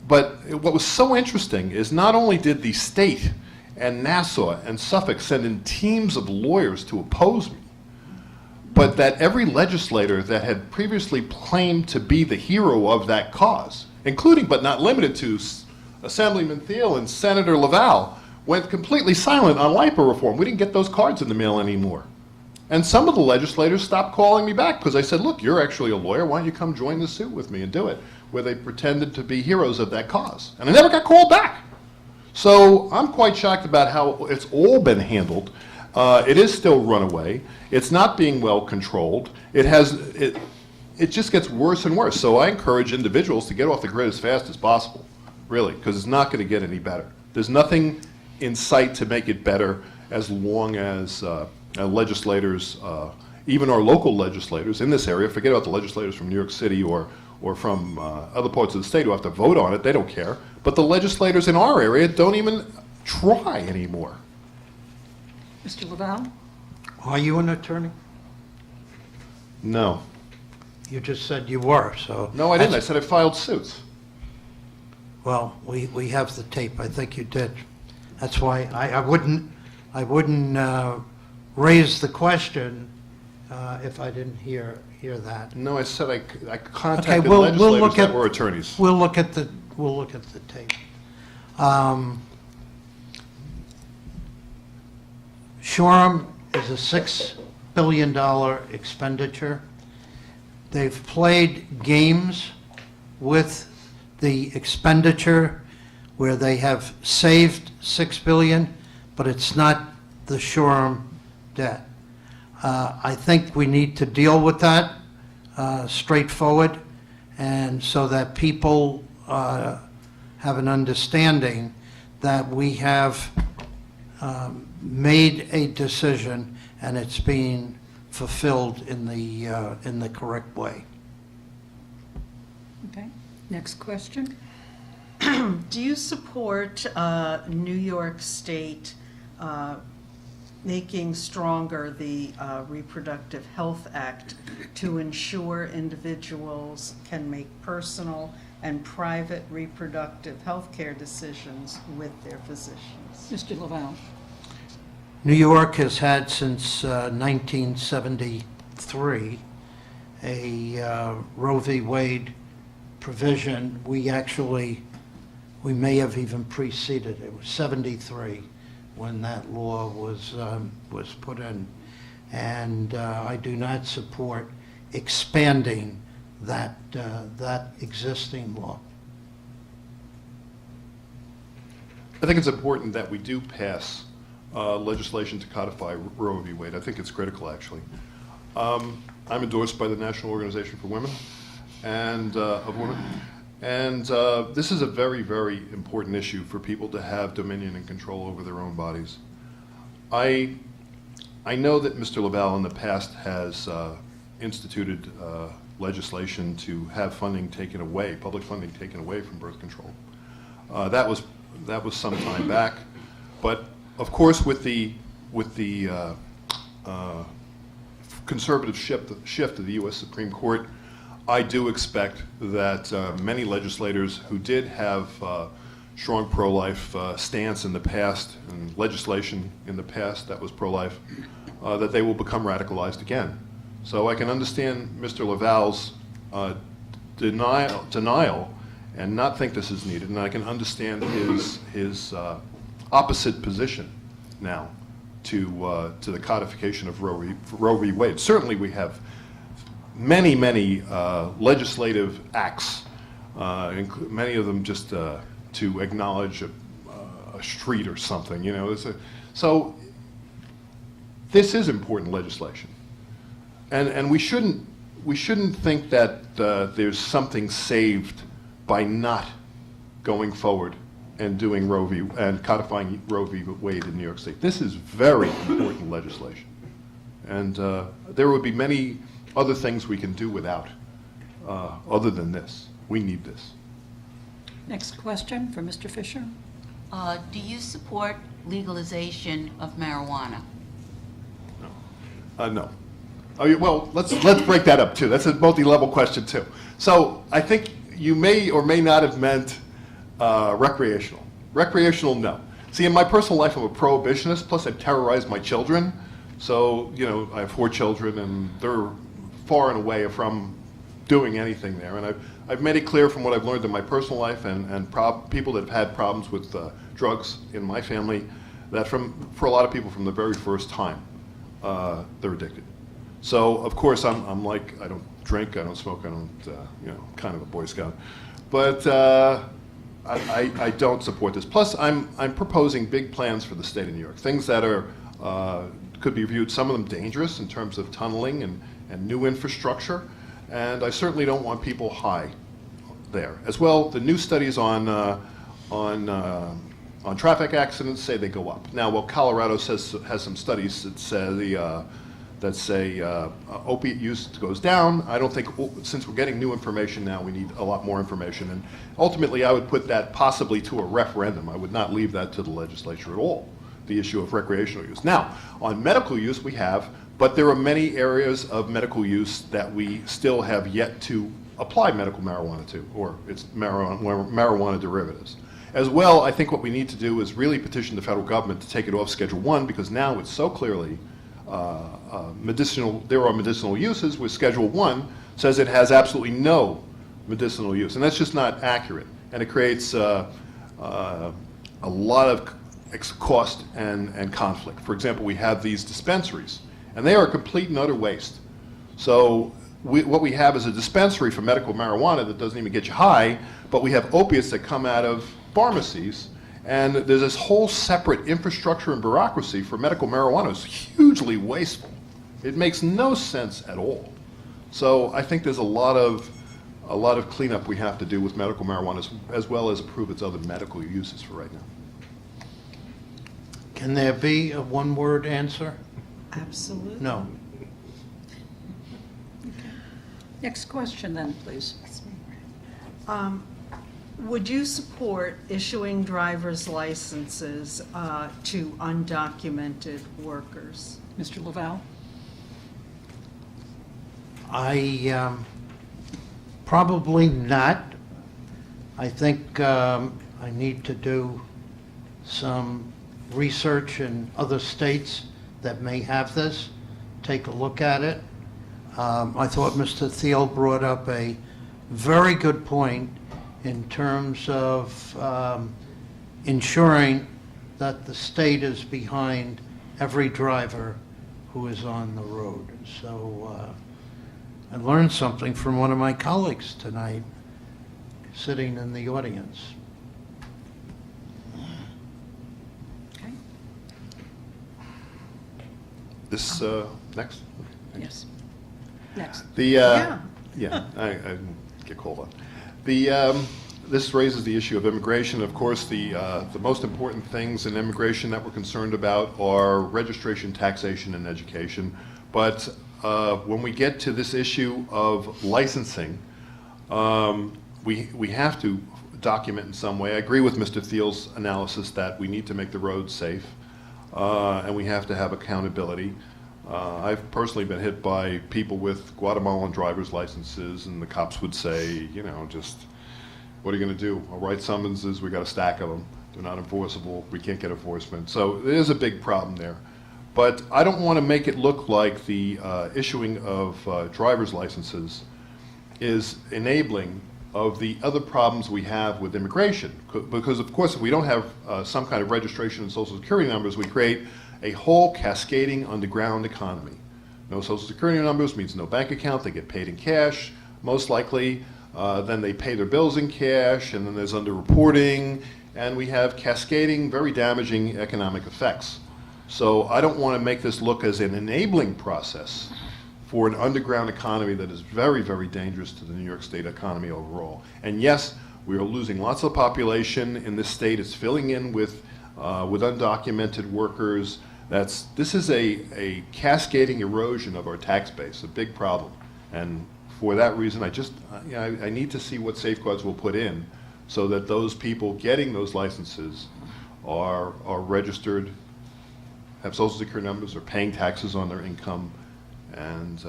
But what was so interesting is not only did the state and Nassau and Suffolk send in teams of lawyers to oppose me, but that every legislator that had previously claimed to be the hero of that cause, including but not limited to Assemblyman Thiele and Senator LaValle, went completely silent on LIPA reform. We didn't get those cards in the mail anymore. And some of the legislators stopped calling me back because I said, look, you're actually a lawyer, why don't you come join the suit with me and do it? Where they pretended to be heroes of that cause. And I never got called back. So I'm quite shocked about how it's all been handled. It is still runaway. It's not being well controlled. It just gets worse and worse. So I encourage individuals to get off the grid as fast as possible, really, because it's not going to get any better. There's nothing in sight to make it better as long as legislators, even our local legislators in this area, forget about the legislators from New York City or from other parts of the state who have to vote on it, they don't care. But the legislators in our area don't even try anymore. Mr. LaValle? Are you an attorney? No. You just said you were, so. No, I didn't. I said I filed suits. Well, we have the tape. I think you did. That's why I wouldn't raise the question if I didn't hear that. No, I said I contacted we'll legislators look that at- were attorneys. We'll look at the tape. Shoreham is a $6 billion expenditure. They've played games with the expenditure where they have saved $6 billion, but it's not the Shoreham debt. I think we need to deal with that straightforward, and so that people have an understanding that we have made a decision and it's being fulfilled in the correct way. Okay. Next question. Do you support New York State making stronger the Reproductive Health Act to ensure individuals can make personal and private reproductive health care decisions with their physicians? Mr. LaValle? New York has had since 1973 a Roe v. Wade provision. We may have even preceded. It was 73 when that law was put in. And I do not support expanding that existing law. I think it's important that we do pass legislation to codify Roe v. Wade. I think it's critical, actually. I'm endorsed by the National Organization for Women and of Women, and this is a very, very important issue for people to have dominion and control over their own bodies. I know that Mr. LaValle in the past has instituted legislation to have funding taken away, public funding taken away from birth control. That was some time back, but of course, with the conservative shift of the U.S. Supreme Court, I do expect that many legislators who did have strong pro-life stance in the past and legislation in the past that was pro-life, that they will become radicalized again. So I can understand Mr. LaValle's denial and not think this is needed, and I can understand his opposite position now to the codification of Roe v. Wade. Certainly we have many, many legislative acts, many of them just to acknowledge a street or something, you know. So this is important legislation, and we shouldn't think that there's something saved by not going forward and doing Roe v. and codifying Roe v. Wade in New York State. This is very important legislation, and there would be many other things we can do without, other than this. We need this. Next question for Mr. Fischer. Do you support legalization of marijuana? No. Oh, well, let's break that up too. That's a multi-level question too. So I think you may or may not have meant recreational. Recreational, no. See, in my personal life, I'm a prohibitionist. Plus, I've terrorized my children. So, you know, I have 4 children, and they're far and away from doing anything there. And I've made it clear from what I've learned in my personal life and people that have had problems with drugs in my family, that for a lot of people from the very first time, they're addicted. So, of course, I'm like, I don't drink, I don't smoke, I don't, you know, kind of a Boy Scout. But I don't support this. Plus, I'm proposing big plans for the state of New York, things that are could be viewed, some of them dangerous in terms of tunneling and new infrastructure, and I certainly don't want people high there. As well, the new studies on traffic accidents say they go up. Now, well, Colorado has some studies that say opiate use goes down. I don't think, since we're getting new information now, we need a lot more information. And ultimately, I would put that possibly to a referendum. I would not leave that to the legislature at all, the issue of recreational use. Now, on medical use, we have, but there are many areas of medical use that we still have yet to apply medical marijuana to, or it's marijuana derivatives. As well, I think what we need to do is really petition the federal government to take it off Schedule I, because now it's so clearly medicinal. There are medicinal uses, where Schedule I says it has absolutely no medicinal use, and that's just not accurate. And it creates a lot of cost and conflict. For example, we have these dispensaries, and they are a complete and utter waste. So what we have is a dispensary for medical marijuana that doesn't even get you high, but we have opiates that come out of pharmacies, and there's this whole separate infrastructure and bureaucracy for medical marijuana. It's hugely wasteful. It makes no sense at all. So I think there's a lot of cleanup we have to do with medical marijuana, as well as approve its other medical uses for right now. Can there be a one-word answer? Absolutely. No. Next question then, please. Would you support issuing driver's licenses to undocumented workers? Mr. LaValle? I probably not. I think I need to do some research in other states that may have this, take a look at it. I thought Mr. Thiele brought up a very good point in terms of ensuring that the state is behind every driver who is on the road. So I learned something from one of my colleagues tonight, sitting in the audience. Okay. This, next? Yes. Next. I get called on. This raises the issue of immigration. Of course, the most important things in immigration that we're concerned about are registration, taxation, and education. But when we get to this issue of licensing, we have to document in some way. I agree with Mr. Thiele's analysis that we need to make the roads safe, and we have to have accountability. I've personally been hit by people with Guatemalan driver's licenses, and the cops would say, you know, just, what are you going to do? I'll write summonses, we got a stack of them. They're not enforceable, we can't get enforcement. So there's a big problem there. But I don't want to make it look like the issuing of driver's licenses is enabling of the other problems we have with immigration. Because, of course, if we don't have some kind of registration and social security numbers, we create a whole cascading underground economy No Social Security numbers means no bank account. They get paid in cash, most likely. Then they pay their bills in cash, and then there's underreporting, and we have cascading, very damaging economic effects. So I don't want to make this look as an enabling process for an underground economy that is very, very dangerous to the New York State economy overall. And yes, we are losing lots of population in this state. It's filling in with undocumented workers. This is a cascading erosion of our tax base, a big problem. And for that reason, I need to see what safeguards we'll put in so that those people getting those licenses are registered, have Social Security numbers, are paying taxes on their income, and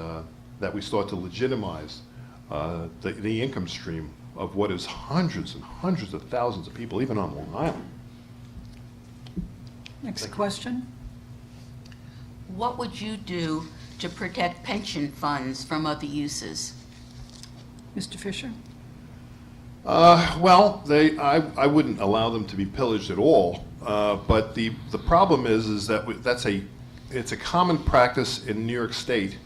that we start to legitimize the income stream of what is hundreds and hundreds of thousands of people, even on Long Island. Next question. What would you do to protect pension funds from other uses? Mr. Fischer? Well, I wouldn't allow them to be pillaged at all. But the problem is that it's a common practice in New York State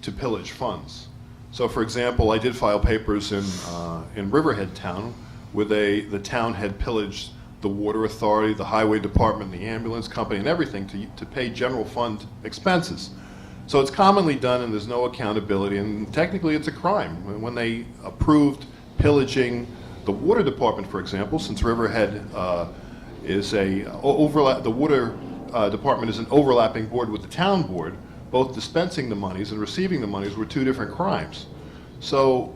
to pillage funds. So, for example, I did file papers in Riverhead Town where the town had pillaged the water authority, the highway department, the ambulance company, and everything to pay general fund expenses. So it's commonly done, and there's no accountability, and technically it's a crime. When they approved pillaging the water department, for example, since Riverhead is the water department is an overlapping board with the town board, both dispensing the monies and receiving the monies were two different crimes. So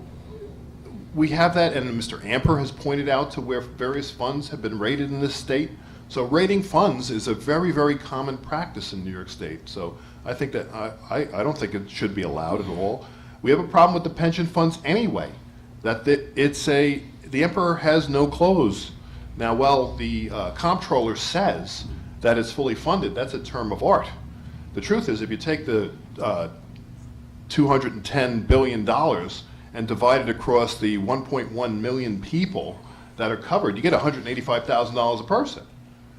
we have that, and Mr. Amper has pointed out to where various funds have been raided in this state. So raiding funds is a very, very common practice in New York State. So I think that I don't think it should be allowed at all. We have a problem with the pension funds anyway, that the emperor has no clothes. Now, while the comptroller says that it's fully funded, that's a term of art. The truth is, if you take the $210 billion and divide it across the 1.1 million people that are covered, you get $185,000 a person.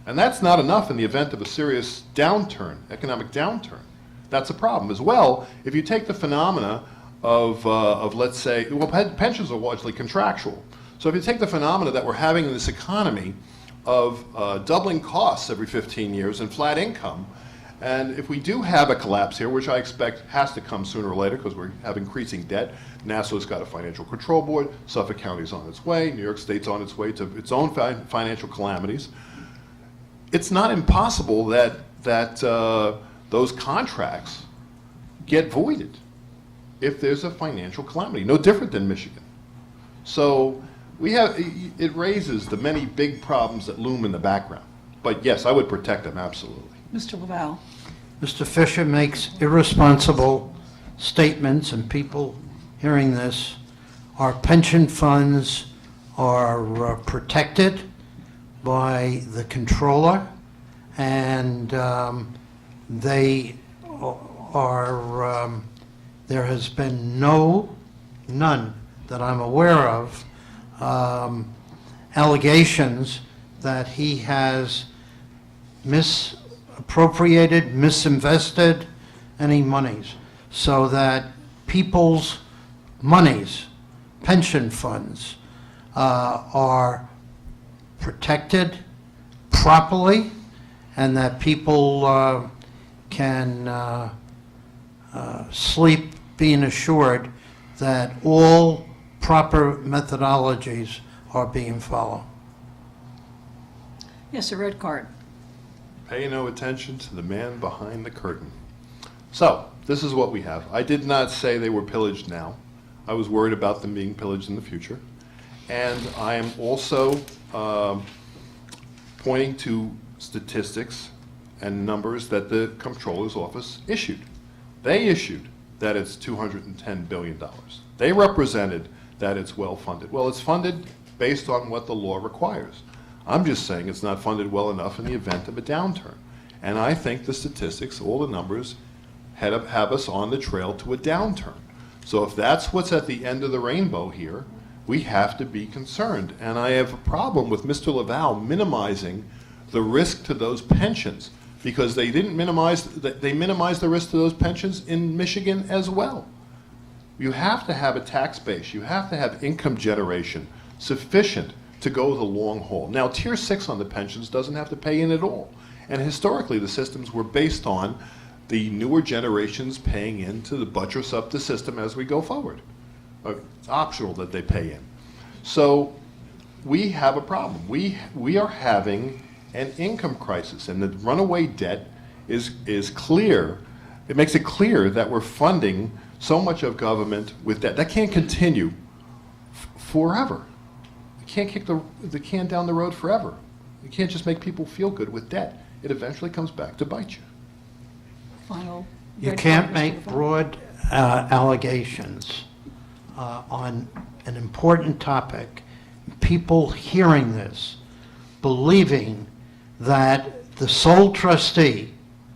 And that's not enough in the event of a serious downturn, economic downturn. That's a problem. As well, if you take the phenomena of let's say, well, pensions are largely contractual. So if you take the phenomena that we're having in this economy of doubling costs every 15 years and flat income, and if we do have a collapse here, which I expect has to come sooner or later because we have increasing debt, Nassau's got a financial control board, Suffolk County's on its way, New York State's on its way to its own financial calamities. It's not impossible that those contracts get voided if there's a financial calamity, no different than Michigan. So it raises the many big problems that loom in the background. But yes, I would protect them, absolutely. Mr. LaValle? Mr. Fischer makes irresponsible statements, and people hearing this, our pension funds are protected by the controller, and they are, there has been none that I'm aware of, allegations that he has misappropriated, misinvested any monies, so that people's monies, pension funds, are protected properly, and that people can sleep being assured that all proper methodologies are being followed. Yes, a red card. Pay no attention to the man behind the curtain. So, this is what we have. I did not say they were pillaged now. I was worried about them being pillaged in the future. And I am also pointing to statistics and numbers that the Comptroller's Office issued. They issued that it's $210 billion. They represented that it's well funded. Well, it's funded based on what the law requires. I'm just saying it's not funded well enough in the event of a downturn. And I think the statistics, all the numbers, have us on the trail to a downturn. So if that's what's at the end of the rainbow here, we have to be concerned. And I have a problem with Mr. LaValle minimizing the risk to those pensions. because they didn't minimize, they minimized the risk to those pensions in Michigan as well. You have to have a tax base. You have to have income generation sufficient to go the long haul. Now, Tier 6 on the pensions doesn't have to pay in at all. And historically, the systems were based on the newer generations paying in to the buttress up the system as we go forward. It's optional that they pay in. So we have a problem. We are having an income crisis, and the runaway debt is clear. It makes it clear that we're funding so much of government with debt. That can't continue forever. You can't kick the can down the road forever. You can't just make people feel good with debt. It eventually comes back to bite you. Final. You red can't card, Mr. make LaValle. broad allegations on an important topic. People hearing this, believing that the sole trustee,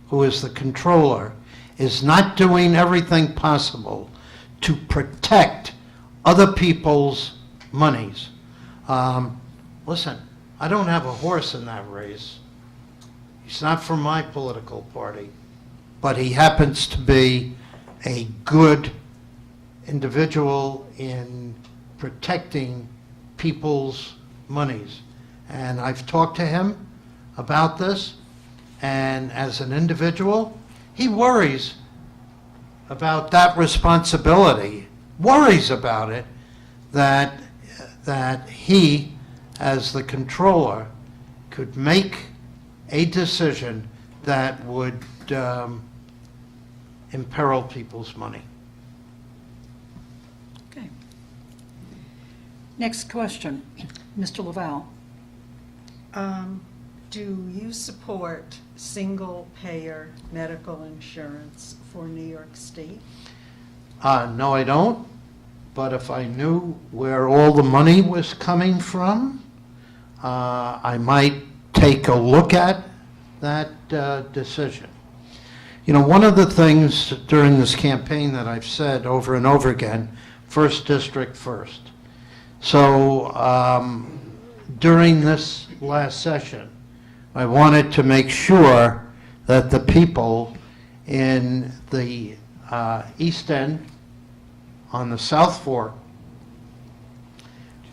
who is the controller, is not doing everything possible to protect other people's monies. Listen, I don't have a horse in that race. He's not from my political party, but he happens to be a good individual in protecting people's monies. And I've talked to him about this, and as an individual, he worries about that responsibility, worries about it, that he, as the controller, could make a decision that would imperil people's money. Okay. Next question, Mr. LaValle. Do you support single-payer medical insurance for New York State? No, I don't, but if I knew where all the money was coming from, I might take a look at that decision. You know, one of the things during this campaign that I've said over and over again, first district first. So during this last session, I wanted to make sure that the people in the East End, on the South Fork,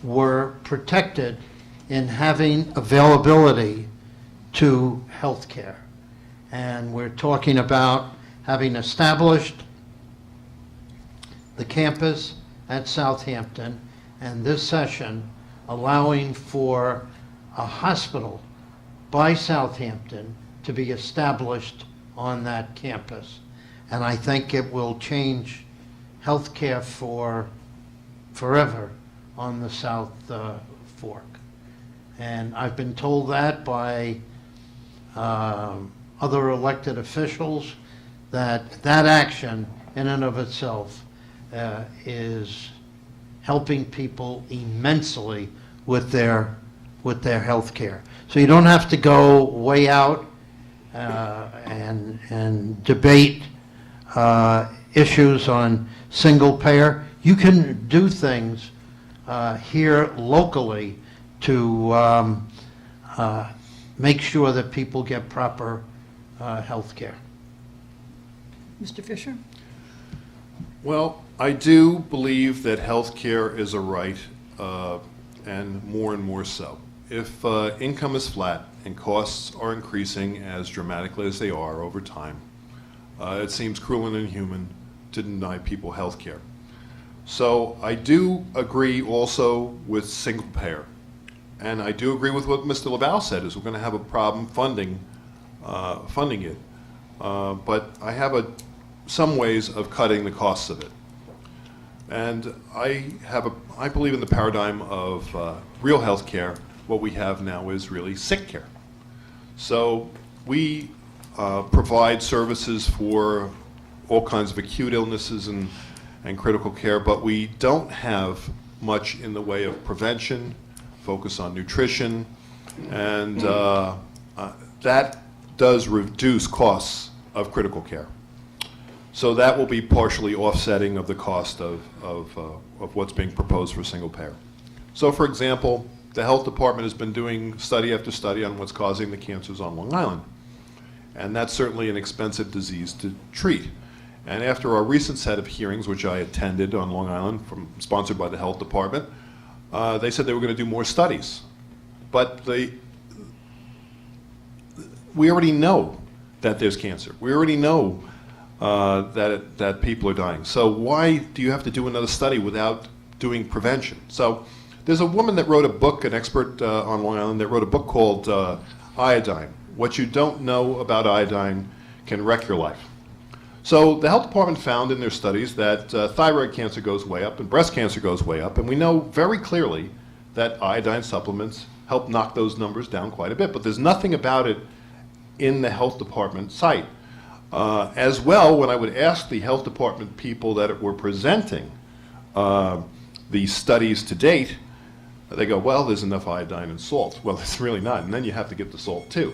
were protected in having availability to health care. And we're talking about having established the campus at Southampton, and this session allowing for a hospital by Southampton to be established on that campus. And I think it will change healthcare for forever on the South Fork. And I've been told that by other elected officials, that that action in and of itself is helping people immensely with their health care. So you don't have to go way out and debate issues on single payer. You can do things here locally to make sure that people get proper health care. Mr. Fischer? Well, I do believe that health care is a right, and more so. If income is flat and costs are increasing as dramatically as they are over time, it seems cruel and inhuman to deny people health care. So I do agree also with single payer. And I do agree with what Mr. LaValle said, is we're going to have a problem funding it. But I have some ways of cutting the costs of it. And I believe in the paradigm of real health care. What we have now is really sick care. So we provide services for all kinds of acute illnesses and critical care, but we don't have much in the way of prevention, focus on nutrition, and that does reduce costs of critical care. So that will be partially offsetting of the cost of what's being proposed for single payer. So for example, the health department has been doing study after study on what's causing the cancers on Long Island. And that's certainly an expensive disease to treat. And after our recent set of hearings, which I attended on Long Island, sponsored by the Health Department, they said they were going to do more studies. But we already know that there's cancer. We already know that people are dying. So why do you have to do another study without doing prevention? So there's a woman that wrote a book, an expert on Long Island, that wrote a book called Iodine. What you don't know about iodine can wreck your life. So the health department found in their studies that thyroid cancer goes way up and breast cancer goes way up, and we know very clearly that iodine supplements help knock those numbers down quite a bit, but there's nothing about it in the health department site. As well, when I would ask the health department people that were presenting the studies to date, they go, well, there's enough iodine in salt. Well, it's really not, and then you have to get the salt too.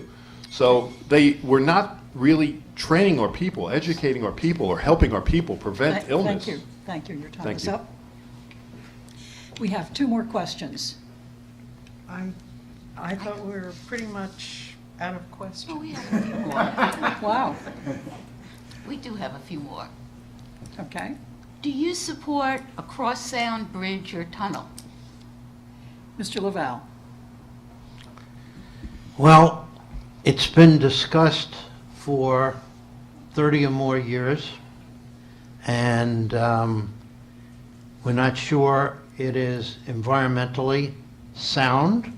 So they were not really training our people, educating our people, or helping our people prevent illness. Thank you. Thank you. Your time Thank is you. up. We have 2 more questions. I thought we were pretty much out of questions. Oh, we have a few more. Wow. We do have a few more. Okay. Do you support a cross-sound bridge or tunnel? Mr. LaValle. Well, it's been discussed for 30 or more years, and we're not sure it is environmentally sound.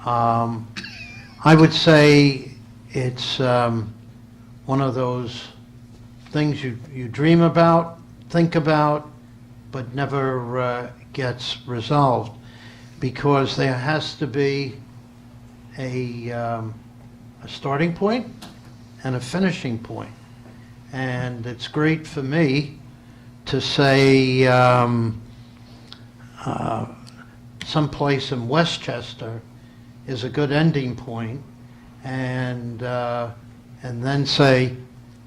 I would say it's one of those things you dream about, think about, but never gets resolved, because there has to be a starting point and a finishing point. And it's great for me to say someplace in Westchester is a good ending point, and then say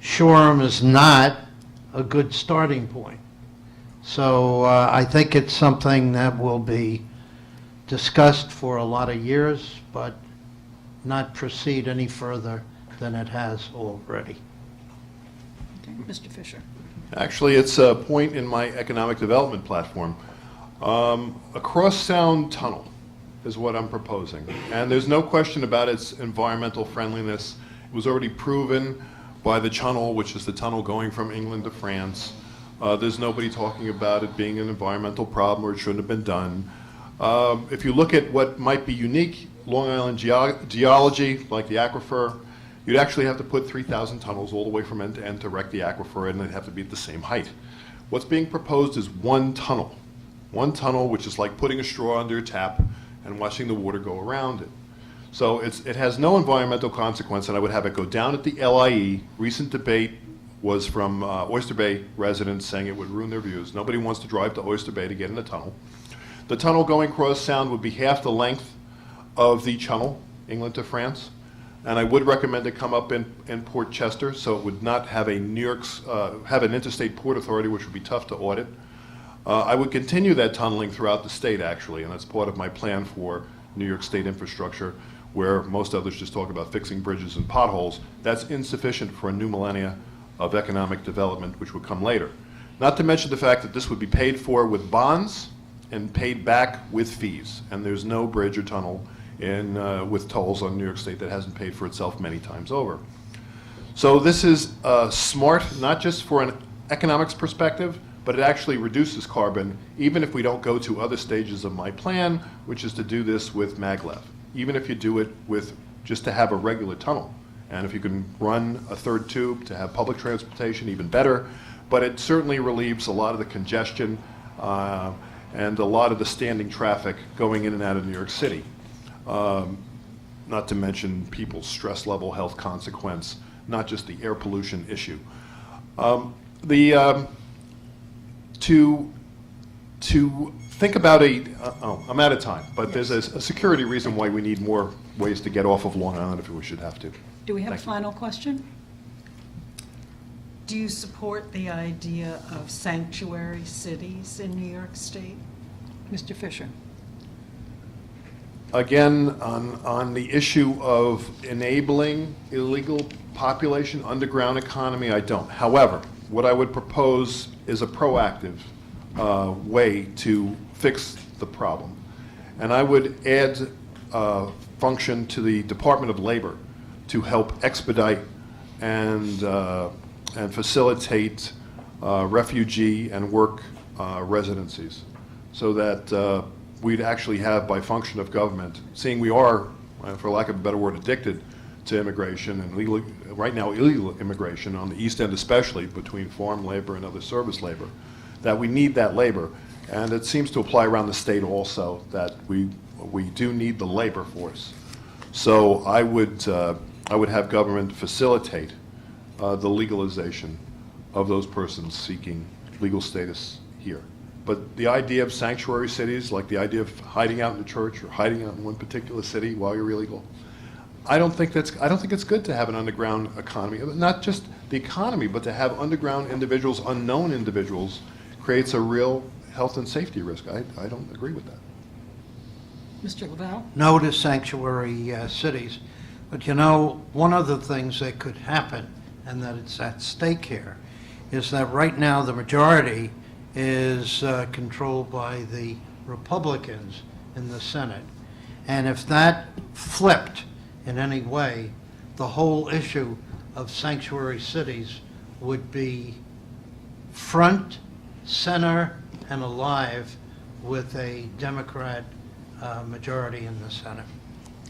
Shoreham is not a good starting point. So I think it's something that will be discussed for a lot of years, but not proceed any further than it has already. Okay. Mr. Fischer. Actually, it's a point in my economic development platform. A cross-sound tunnel is what I'm proposing. And there's no question about its environmental friendliness. It was already proven by the tunnel, which is the tunnel going from England to France. There's nobody talking about it being an environmental problem or it shouldn't have been done. If you look at what might be unique Long Island geology, like the aquifer, you'd actually have to put 3,000 tunnels all the way from end to end to wreck the aquifer, and they'd have to be at the same height. What's being proposed is one tunnel, which is like putting a straw under a tap and watching the water go around it. So it has no environmental consequence, and I would have it go down at the LIE. Recent debate was from Oyster Bay residents saying it would ruin their views. Nobody wants to drive to Oyster Bay to get in the tunnel. The tunnel going cross-sound would be half the length of the channel, England to France, and I would recommend it come up in Port Chester, so it would not have have an interstate port authority, which would be tough to audit. I would continue that tunneling throughout the state, actually, and that's part of my plan for New York State infrastructure, where most others just talk about fixing bridges and potholes. That's insufficient for a new millennia of economic development, which would come later. Not to mention the fact that this would be paid for with bonds and paid back with fees, and there's no bridge or tunnel with tolls on New York State that hasn't paid for itself many times over. So this is smart, not just for an economics perspective, but it actually reduces carbon, even if we don't go to other stages of my plan, which is to do this with maglev. Even if you do it with just to have a regular tunnel. And if you can run a third tube to have public transportation, even better. But it certainly relieves a lot of the congestion and a lot of the standing traffic going in and out of New York City. Not to mention people's stress level, health consequence, not just the air pollution issue. To think about I'm out of time, but there's a security reason why we need more ways to get off of Long Island if we should have to. Do we have a Thank you. final question? Do you support the idea of sanctuary cities in New York State? Mr. Fischer. Again, on the issue of enabling illegal population, underground economy, I don't. However, what I would propose is a proactive way to fix the problem. And I would add function to the Department of Labor to help expedite and facilitate refugee and work residencies, so that we'd actually have, by function of government, seeing we are, for lack of a better word, addicted to immigration and right now illegal immigration on the East End especially, between farm labor and other service labor, that we need that labor. And it seems to apply around the state also, that we do need the labor force. So I would have government facilitate the legalization of those persons seeking legal status here. But the idea of sanctuary cities, like the idea of hiding out in the church or hiding out in one particular city while you're illegal, I don't think it's good to have an underground economy. Not just the economy, but to have underground individuals, unknown individuals, creates a real health and safety risk. I don't agree with that. Mr. LaValle? No to sanctuary cities. But you know, one of the things that could happen, and that it's at stake here, is that right now the majority is controlled by the Republicans in the Senate. And if that flipped in any way, the whole issue of sanctuary cities would be front, center, and alive with a Democrat majority in the Senate.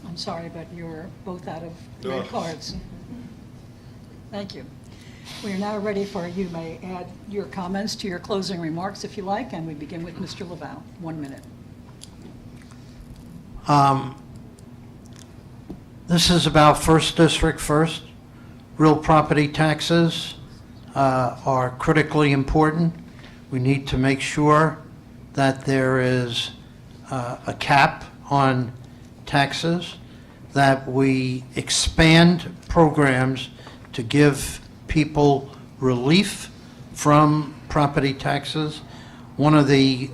I'm sorry, but you're both out of red cards. Thank you. We are now ready for, you may add your comments to your closing remarks if you like, and we begin with Mr. LaValle. 1 minute. This is about First District first. Real property taxes are critically important. We need to make sure that there is a cap on taxes, that we expand programs to give people relief from property taxes. One of the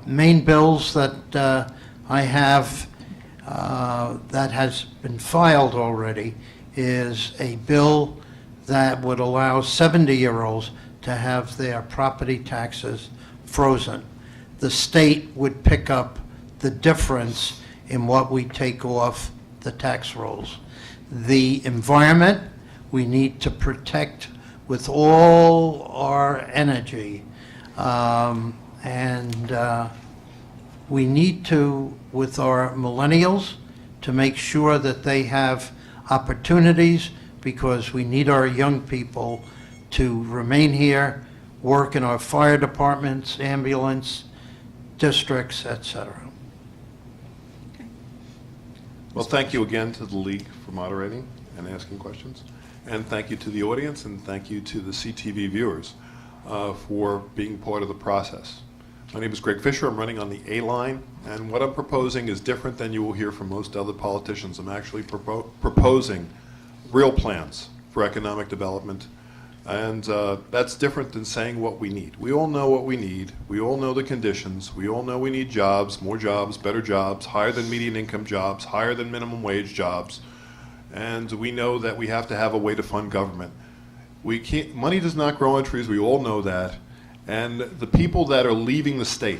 main bills that I have that has been filed already is a bill that would allow 70-year-olds to have their property taxes frozen. The state would pick up the difference in what we take off the tax rolls. The environment we need to protect with all our energy, and we need to, with our millennials, to make sure that they have opportunities, because we need our young people to remain here, work in our fire departments, ambulance districts, etc. Well, thank you again to the League for moderating and asking questions. And thank you to the audience, and thank you to the CTV viewers for being part of the process. My name is Greg Fischer. I'm running on the A line, and what I'm proposing is different than you will hear from most other politicians. I'm actually proposing real plans for economic development, and that's different than saying what we need. We all know what we need. We all know the conditions. We all know we need jobs, more jobs, better jobs, higher than median income jobs, higher than minimum wage jobs, and we know that we have to have a way to fund government. Money does not grow on trees. We all know that. And the people that are leaving the state,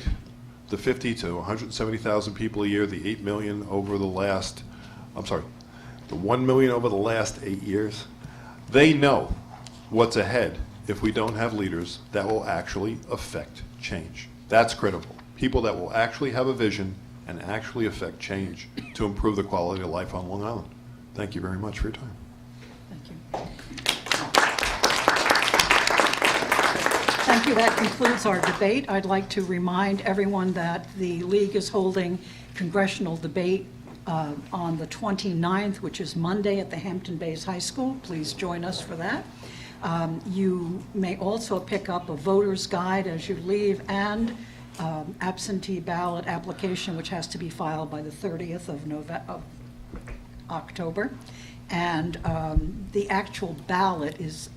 the 50 to 170,000 people a year, the 8 million over the last, the 1 million over the last 8 years, they know what's ahead if we don't have leaders that will actually affect change. That's critical. People that will actually have a vision and actually affect change to improve the quality of life on Long Island. Thank you very much for your time. Thank you. Thank you. That concludes our debate. I'd like to remind everyone that the League is holding congressional debate on the 29th, which is Monday at the Hampton Bays High School. Please join us for that. You may also pick up a voter's guide as you leave, and absentee ballot application, which has to be filed by the 30th of October. And the actual ballot is,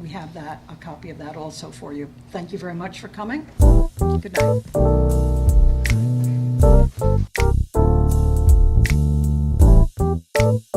we have that, a copy of that also for you. Thank you very much for coming. Good night. you.